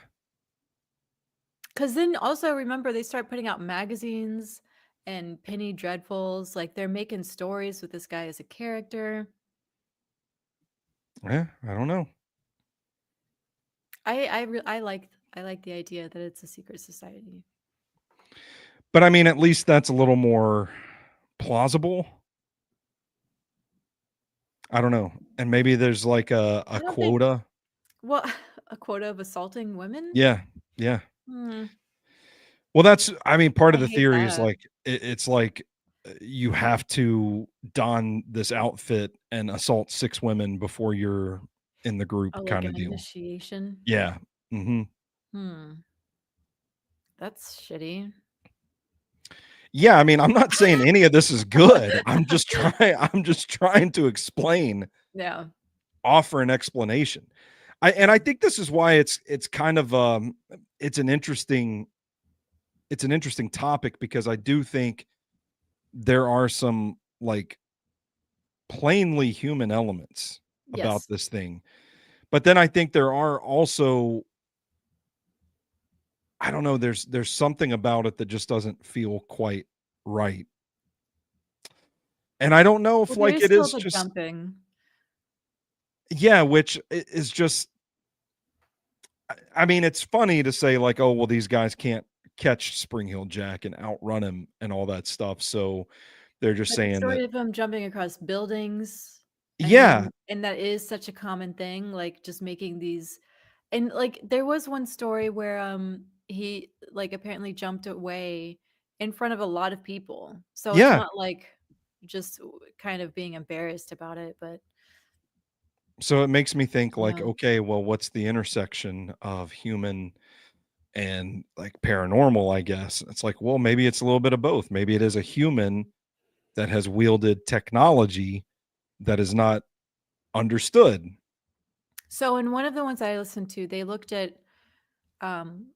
Because then also remember they start putting out magazines and penny dreadfuls. Like they're making stories with this guy as a character. Yeah, I don't know. I like the idea that it's a secret society. But, I mean, at least that's a little more plausible. I don't know, and maybe there's like a I don't think quota. well a quota of assaulting women. Yeah, yeah. Hmm, Well, that's I mean, part I of the hate theory is that. like it's like, you have to don this outfit and assault 6 women before you're in the group Oh, like kinda an deal. initiation. Yeah. Mhm. Hmm, that's shitty. Yeah, I mean, I'm not saying any of this is good. I'm just trying to explain, Yeah. offer an explanation. I think this is why it's kind of, it's an interesting it's an interesting topic because I do think there are some, like, plainly human elements about Yes. this thing. But then I think there are also I don't know, there's something about it that just doesn't feel quite right. And I don't know if, Well, there like, is it still is the just jumping. yeah, which is just I mean, it's funny to say like, "Oh, well, these guys can't catch Spring Hill Jack and outrun him and all that stuff." So they're just But the saying that story of him jumping across buildings, I yeah, mean, and that is such a common thing, like, just making these and, like, there was one story where, he, like, apparently jumped away in front of a lot of people. So it's yeah. not like just kind of being embarrassed about it, but So it makes me think like, yeah. okay, well, what's the intersection of human and like paranormal, I guess? It's like, well, maybe it's a little bit of both. Maybe it is a human that has wielded technology that is not understood. So in one of the ones I listened to, they looked at, um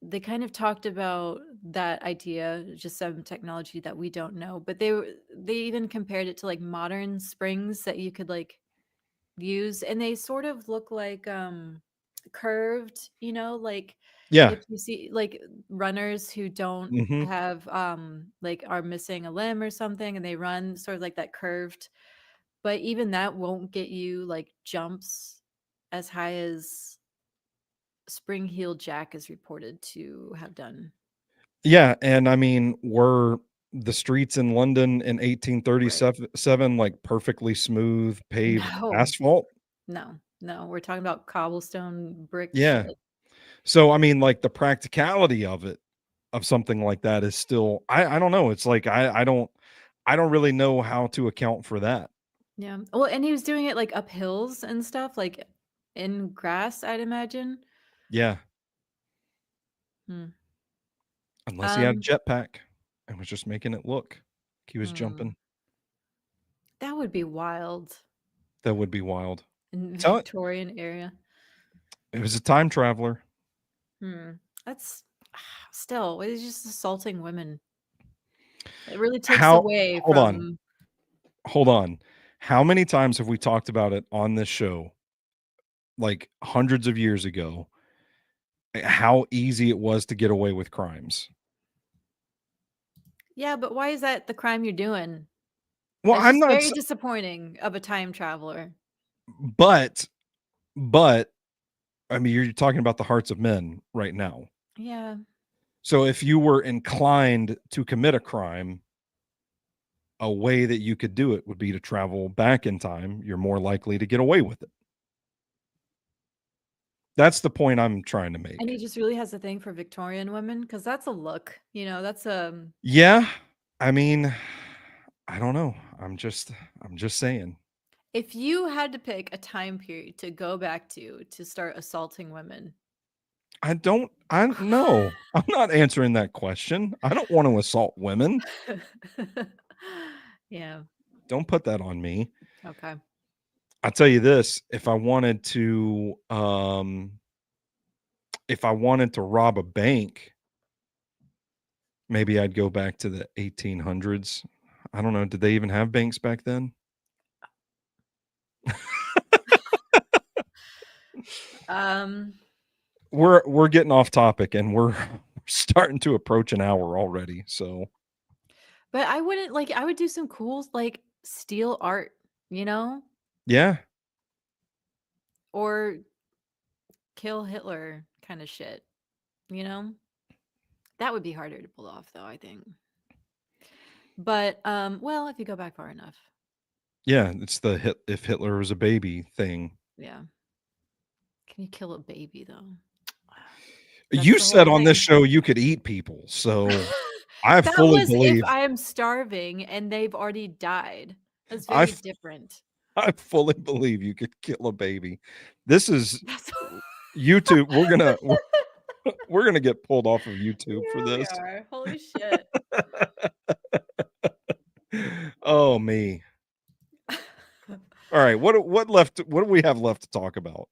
they kind of talked about that idea, just some technology that we don't know, but they even compared it to like modern springs that you could like use, and they sort of look like curved, you know, like Yeah. if you see like runners who don't Hmm. have like are missing a limb or something and they run sort of like that curved, but even that won't get you like jumps as high as Spring Heel Jack is reported to have done. Yeah. And I mean, we're the streets in London in Right. 1837, like, perfectly smooth paved No. asphalt? No. No, we're talking about cobblestone brick Yeah. shit. So, I mean, like, the practicality of it, of something like that is still I don't know, it's like, I don't really know how to account for that. Yeah. Well, and he was doing it, like, up hills and stuff, like, in grass, I'd imagine. Yeah, Hmm. unless he had a Um, jetpack and was just making it look like he was hmm. jumping. That would be wild That would be wild. in Tell it Victorian area. it was a time traveler. Hmm. That's still, it's just assaulting women. It really takes How away hold on, from. hold on. How many times have we talked about it on this show, like, hundreds of years ago, how easy it was to get away with crimes? Yeah, but why is that the crime you're doing? Well, That's I'm just not very s disappointing of a time traveler. but but, I mean, you're talking about the hearts of men right now. Yeah. So if you were inclined to commit a crime, a way that you could do it would be to travel back in time. You're more likely to get away with it. That's the point I'm trying to And he make. just really has a thing for Victorian women because that's a look, that's Yeah, I mean, I don't know. I'm just saying. if you had to pick a time period to go back to start assaulting women. I no. I'm not answering that question. I don't want to assault women. Yeah. Don't put that on me. Okay. I'll tell you this, if I wanted to rob a bank, maybe I'd go back to the 1800s. I don't know, did they even have banks back then? Um, We're getting off topic and we're starting to approach an hour already, so but I wouldn't like I would do some cool like steel art, you know, yeah. or kill Hitler kind of shit, you know? That would be harder to pull off though, I think. But well, if you go back far enough. Yeah, it's the hit if Hitler was a baby thing. Yeah. Can you kill a baby though? That's You the whole said on this thing. show you could eat people, so I That fully was if believe I am starving and they've already died. That's I very f different. I fully believe you could kill a baby. This is That's YouTube. We're gonna get pulled off of YouTube for Yeah, we this. are. Holy shit. Oh, me. Alright, what do we have left to talk about?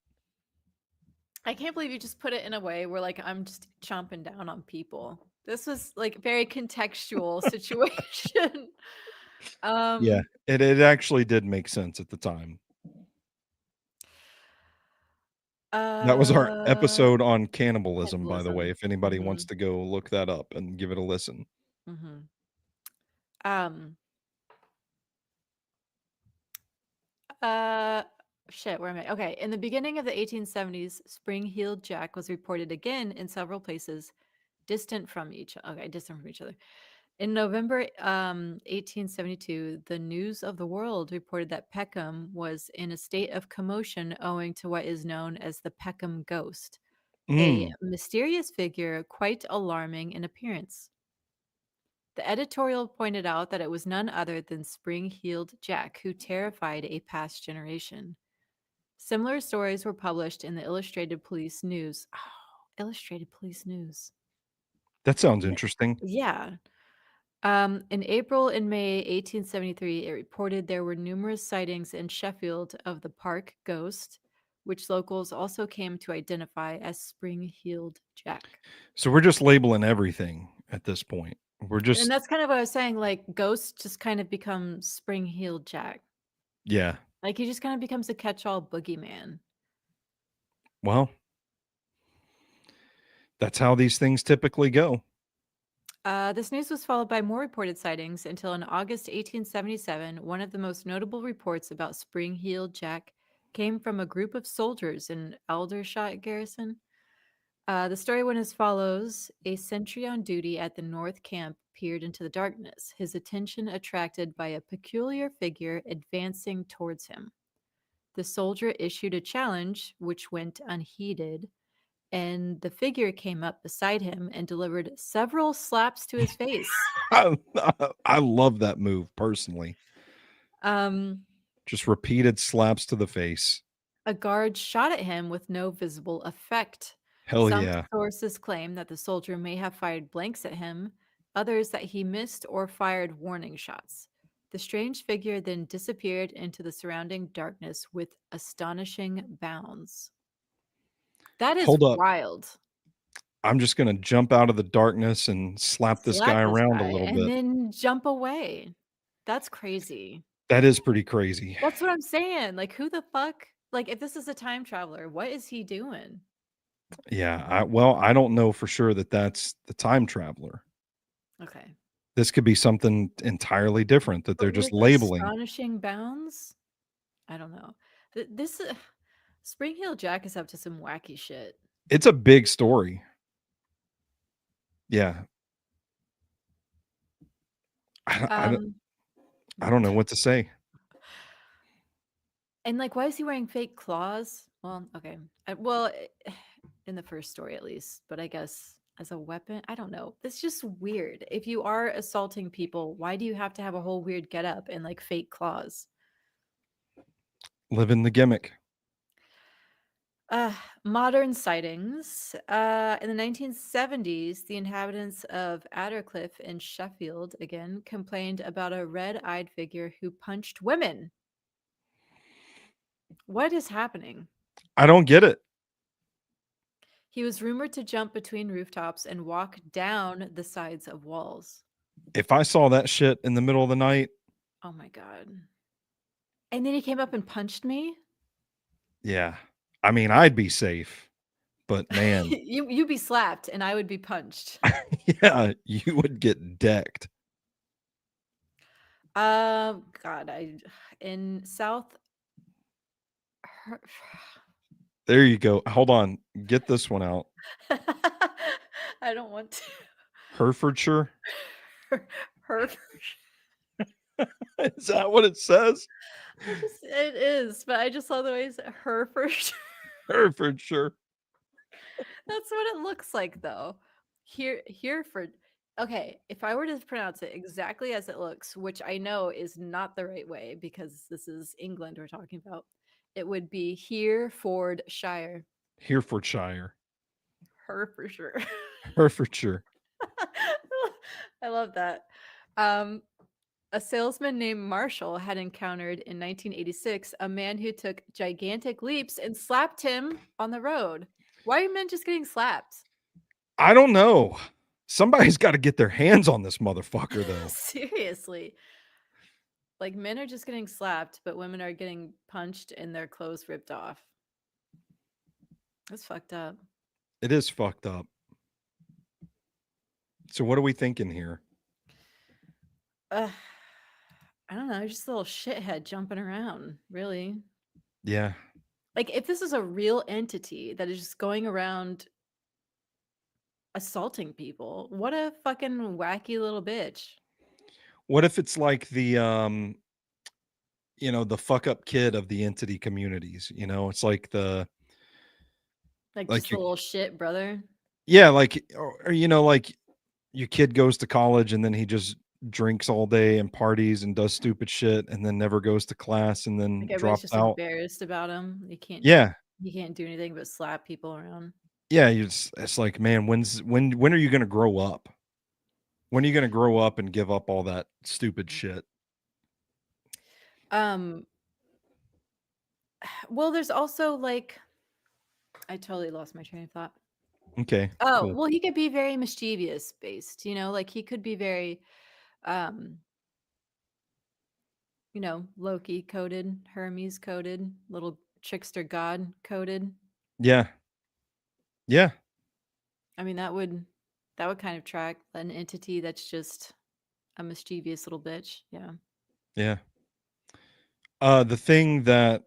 I can't believe you just put it in a way where like I'm just chomping down on people. This was like very contextual situation. Yeah, Um it actually did make sense at the time. That was our uh episode on cannibalism, by the way, cannibalism. if anybody wants Mhm. to go look that up and give it a listen. Mhm. Um uh shit, where am I? Okay, in the beginning of the 1870s, spring-heeled jack was reported again in several places distant from each other. In November 1872, the News of the World reported that Peckham was in a state of commotion owing to what is known as the Peckham ghost, a Mm, mysterious figure quite alarming in appearance. The editorial pointed out that it was none other than Spring Heeled Jack who terrified a past generation. Similar stories were published in the Illustrated Police News. Oh, Illustrated Police News. that sounds Yeah. interesting. Yeah. In April and May 1873, it reported there were numerous sightings in Sheffield of the park ghost, which locals also came to identify as spring-heeled Jack. So we're just labeling everything at this point. We're And just that's kind of what I was saying. Like ghost just kind of becomes spring-heeled Jack. yeah. Like he just kind of becomes a catch-all boogeyman. Well, that's how these things typically go. This news was followed by more reported sightings until in August 1877, one of the most notable reports about spring-heeled Jack came from a group of soldiers in Aldershot Garrison. The story went as follows. A sentry on duty at the North Camp peered into the darkness, his attention attracted by a peculiar figure advancing towards him. The soldier issued a challenge, which went unheeded, and the figure came up beside him and delivered several slaps to his face. I, I love that move personally. Um, Just repeated slaps to the face. A guard shot at him with no visible effect. Hell Some yeah. sources claim that the soldier may have fired blanks at him, others that he missed or fired warning shots. The strange figure then disappeared into the surrounding darkness with astonishing bounds. That is Hold up. wild. I'm just going to jump out of the darkness and slap this guy Slap this around a guy little and bit. then jump away. That's crazy. That is pretty crazy. That's what I'm saying. Like, who the fuck? Like, if this is a time traveler, what is he doing? Yeah. I don't know for sure that that's the time traveler. Okay. This could be something entirely different that they're But just with labeling. astonishing bounds? I don't know. This Spring Heel Jack is up to some wacky shit. It's a big story. Yeah. I don't, Um, I don't know what to say. and like, why is he wearing fake claws? Well, okay. In the first story at least, but I guess as a weapon, I don't know. It's just weird. If you are assaulting people, why do you have to have a whole weird getup and like fake claws? Living the gimmick. Uh, Modern sightings. In the 1970s, the inhabitants of Addercliff in Sheffield again complained about a red eyed figure who punched women. What is happening? I don't get it. He was rumored to jump between rooftops and walk down the sides of walls. If I saw that shit in the middle of the night, Oh my God. And then he came up and punched me? yeah. I mean, I'd be safe, but man, You'd be slapped and I would be punched. yeah, you would get decked. God, in South. There you go. Hold on. Get this one out. I don't want to. Herefordshire. Her. Is that what it says? It is, but I just saw the way her first. Herefordshire. That's what it looks like, though. Hereford. Okay, if I were to pronounce it exactly as it looks, which I know is not the right way because this is England we're talking about, it would be Herefordshire. Herefordshire. Herefordshire. Herefordshire. I love that. Um, a salesman named Marshall had encountered in 1986 a man who took gigantic leaps and slapped him on the road. Why are men just getting slapped? I don't know. Somebody's got to get their hands on this motherfucker, though. Seriously. Like, men are just getting slapped, but women are getting punched and their clothes ripped off. That's fucked up. It is fucked up. So, what are we thinking here? I don't know. Just a little shithead jumping around, really. Yeah. Like, if this is a real entity that is just going around assaulting people, what a fucking wacky little bitch. What if it's like the fuck up kid of the entity communities? It's like Like, like just a you, little shit, brother. yeah, like, or like your kid goes to college and then he just drinks all day and parties and does stupid shit and then never goes to class and Like, then everybody's drops just out. embarrassed about him. Yeah. He can't do anything but slap people around. Yeah. It's like, man, when are you going to grow up? When are you going to grow up and give up all that stupid shit? Um, well, there's also like, I totally lost my train of thought. Okay, Oh, cool. well, he could be very mischievous based, like he could be very, um, Loki coded, Hermes coded, little trickster god coded. Yeah. Yeah. I mean, that would kind of track an entity that's just a mischievous little bitch. Yeah. Yeah. The thing that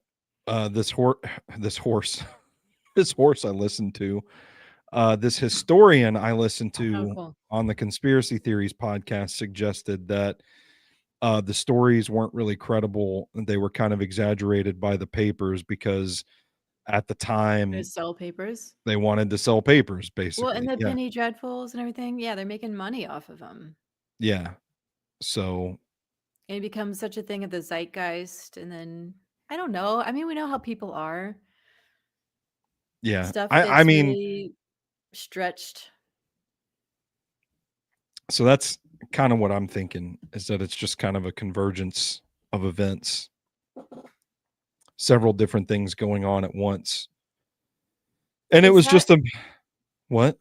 this horse this horse I listened to This historian I listened Oh, to cool. on the Conspiracy Theories podcast suggested that the stories weren't really credible. They were kind of exaggerated by the papers because at the They time sell papers. they wanted to sell papers, Well, and basically. the Yeah. penny dreadfuls and everything, yeah, they're making money off of them. Yeah. So, It becomes such a thing of the zeitgeist, and then I don't know. I mean, we know how people are. yeah. Stuff I gets mean, really stretched. so that's kind of what I'm thinking is that it's just kind of a convergence of events, several different things going on at once. And it Is was that just a what?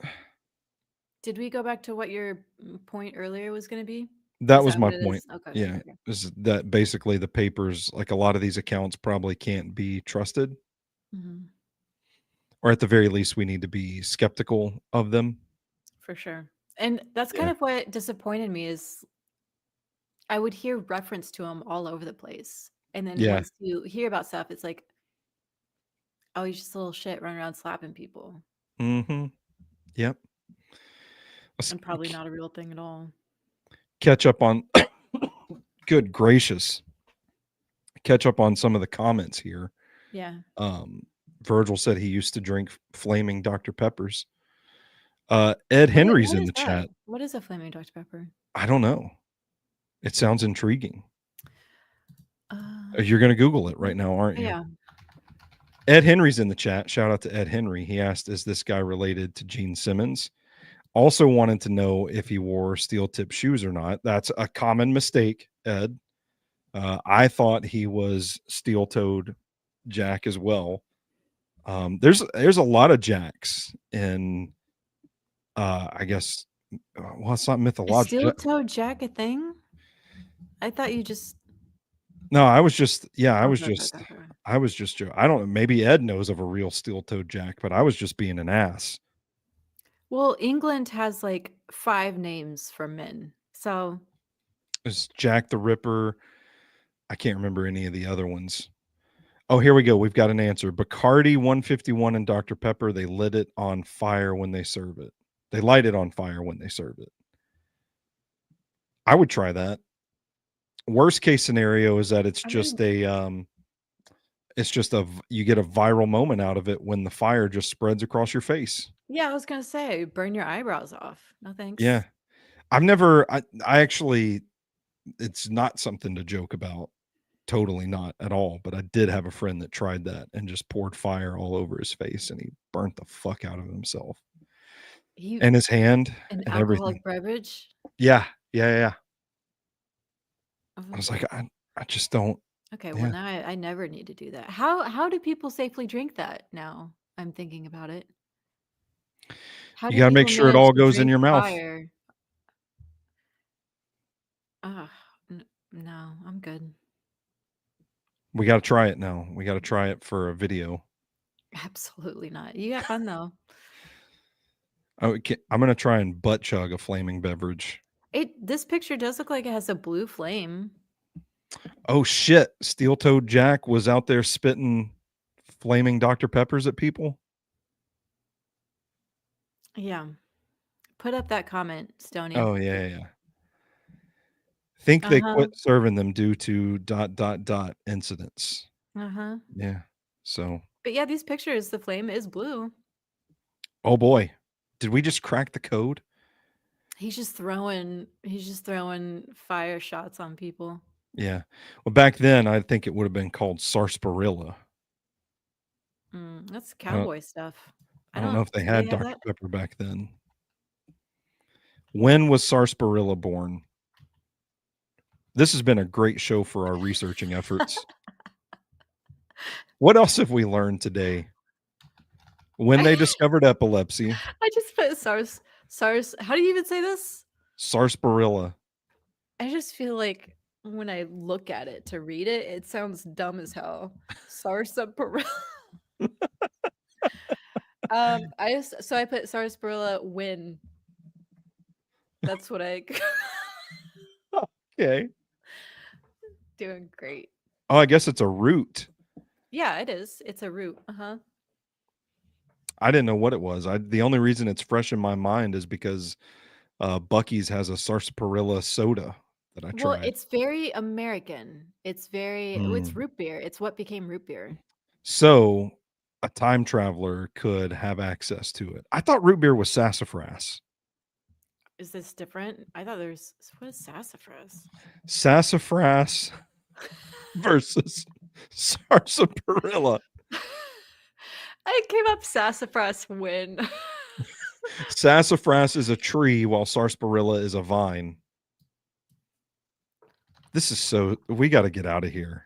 Did we go back to what your point earlier was gonna be? That Is was that my what it point. is? Okay, okay, Yeah. okay, okay. Is that basically the papers, like a lot of these accounts probably can't be trusted, Mhm. or at the very least, we need to be skeptical of them. For sure. And that's kind Yeah. of what disappointed me is I would hear reference to him all over the place. And then Yeah. once you hear about stuff, it's like, oh, he's just a little shit running around slapping people. Mhm. Yep. Let's And probably not a real thing at all. catch up on good gracious. Catch up on some of the comments here. Yeah. Um, Virgil said he used to drink flaming Dr. Peppers. Ed Henry's What in is the that? chat. What is a flaming Dr. Pepper? I don't know. It sounds intriguing. Uh, You're going to Google it right now, aren't you? yeah. Ed Henry's in the chat. Shout out to Ed Henry. He asked, "Is this guy related to Gene Simmons?" Also wanted to know if he wore steel tip shoes or not. That's a common mistake, Ed. I thought he was steel toed Jack as well. There's a lot of Jacks in I guess well, it's not Is mythological. steel toe Jack a thing? I thought you just No, I was just yeah, okay, okay, okay, okay. I was just I don't know, maybe Ed knows of a real steel toed Jack, but I was just being an ass. Well, England has like 5 names for men. So It's Jack the Ripper. I can't remember any of the other ones. Oh, here we go. We've got an answer. Bacardi 151 and Dr. Pepper, they lit it on fire when they serve it. They light it on fire when they serve it. I would try that. Worst case scenario is that I mean, it's just you get a viral moment out of it when the fire just spreads across your face. yeah, I was gonna say burn your eyebrows off. No Yeah. thanks. I actually it's not something to joke about. Totally not at all, but I did have a friend that tried that and just poured fire all over his face and he burnt the fuck out of himself You and his hand An and everything. alcoholic beverage? Yeah. Yeah, yeah. I Oh, was like, I just don't okay, well yeah. now I never need to do that. How do people safely drink that now? I'm thinking about it. How You do gotta make people sure it manage all to goes in drink your mouth. fire? Ugh, no, I'm good. We gotta try it now. We gotta try it for a video. Absolutely not. You got fun though. I'm gonna try and butt chug a flaming beverage. This picture does look like it has a blue flame. Oh shit! Steel Toed Jack was out there spitting flaming Dr. Peppers at people. Yeah. Put up that comment, Stoney. Oh yeah, yeah. Think they Uh-huh. quit serving them due to incidents. Uh-huh. Yeah. So, But yeah, these pictures, the flame is blue. oh boy, did we just crack the code? He's just throwing fire shots on people. Yeah. Well, back then, I think it would have been called sarsaparilla. That's I don't, cowboy stuff. I don't know if they Do they had have Dr. that? Pepper back then. When was sarsaparilla born? This has been a great show for our researching efforts. What else have we learned today? When they discovered epilepsy, I just put SARS. How do you even say this? sarsaparilla. I just feel like when I look at it to read it, it sounds dumb as hell. Sarsaparilla. I put sarsaparilla win. That's what I Okay. doing great. Oh, I guess it's a root. Yeah, it is. It's a root. Uh-huh. I didn't know what it was. The only reason it's fresh in my mind is because Bucky's has a sarsaparilla soda that I Well, tried. it's very American. It's Mm. root beer. It's what became root beer. So a time traveler could have access to it. I thought root beer was sassafras. Is this different? I thought there's what is sassafras? Sassafras versus sarsaparilla. I came up sassafras when Sassafras is a tree while sarsaparilla is a vine. This is so, we got to get out of here.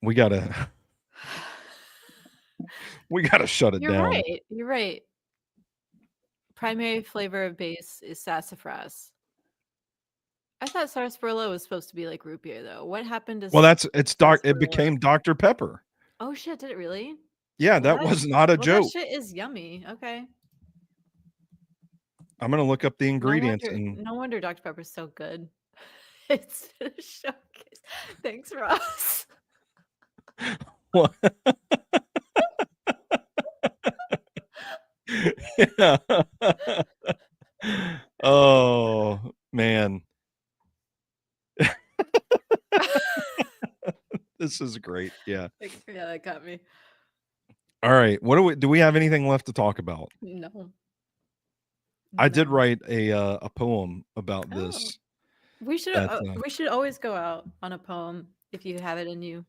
We got to shut it You're down. right. You're right. Primary flavor of base is sassafras. I thought sarsaparilla was supposed to be like root beer though. What happened to Well, it's dark. It sarsaparilla? became Dr. Pepper. Oh shit, did it really? Yeah, Well, that was not a that joke. shit is yummy. Okay. I'm going to look up the ingredients No wonder Dr. Pepper's so good. It's a showcase. Thanks, Ross. What? Yeah. Oh, man. This is great. Yeah. Yeah, that got me. All right. What do we have anything left to talk about? No. I did write a poem about this. We should always go out on a poem if you have it in you.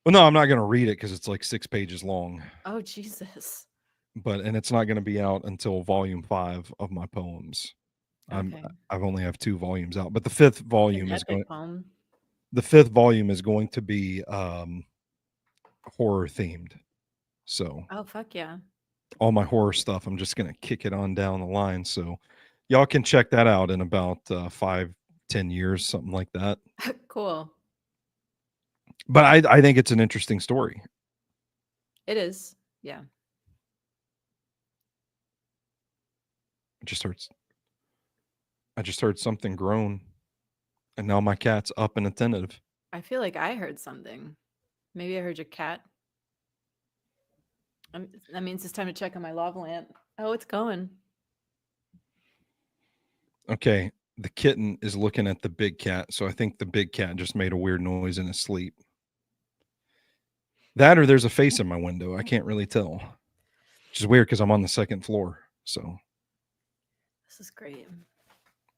Well, no, I'm not going to read it because it's like 6 pages long. Oh, Jesus. And it's not going to be out until volume 5 of my poems. Okay. I've only have 2 volumes out, but the 5th volume is going. Poem. The 5th volume is going to be horror themed. So. Oh fuck yeah. All my horror stuff, I'm just going to kick it on down the line. So y'all can check that out in about 5-10 years, something like that. Cool. But I think it's an interesting story. It is. Yeah. I just heard something groan, and now my cat's up and attentive. I feel like I heard something. Maybe I heard your cat. That means it's time to check on my lava lamp. Oh, it's going. Okay, the kitten is looking at the big cat, so I think the big cat just made a weird noise in his sleep. That or there's a face in my window. I can't really tell. Which is weird because I'm on the 2nd floor. So this is great.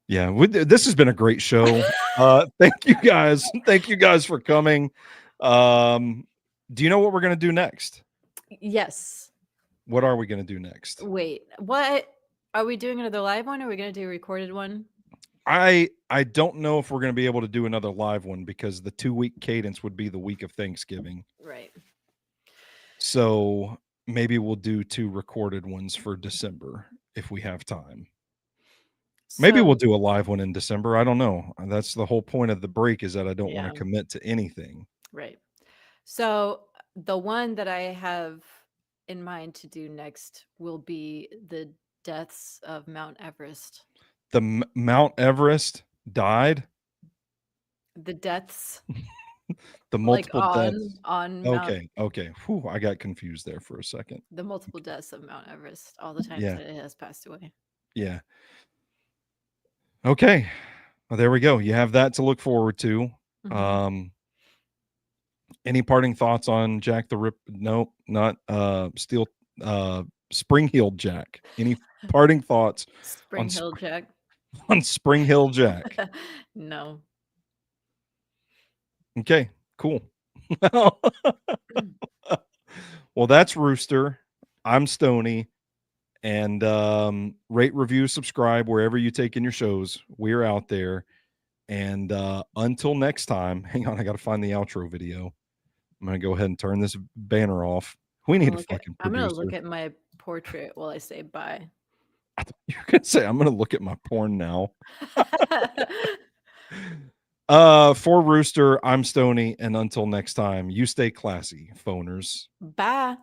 Yeah, this has been a great show. Thank you guys. Thank you guys for coming. Do you know what we're going to do next? Yes. What are we going to do next? Wait, what? Are we doing another live one or are we going to do a recorded one? I don't know if we're going to be able to do another live one because the 2-week cadence would be the week of Thanksgiving. Right. So maybe we'll do 2 recorded ones for December if we have time. Maybe we'll do a live one in December. I don't know. That's the whole point of the break is that I don't want to commit to anything. Right. So the one that I have in mind to do next will be the deaths of Mount Everest. The Mount Everest died? The deaths. The multiple deaths. On okay. Whew, I got confused there for a second. The multiple deaths of Mount Everest, all the times that it has passed away. Yeah. Okay. Well, there we go. You have that to look forward to. Mm-hmm. Any parting thoughts on Jack the Rip? No, not Spring-Heeled Jack. Any parting thoughts Spring-Heeled Jack? On Spring-Heeled Jack? No. Okay, cool. Well, that's Rooster. I'm Stoney. And rate, review, subscribe wherever you take in your shows. We're out there. And until next time, hang on, I got to find the outro video. I'm going to go ahead and turn this banner off. We need a fucking producer. I'm going to look at my portrait while I say bye. You could say, I'm going to look at my porn now. For Rooster, I'm Stoney. And until next time, you stay classy, phoners. Bye.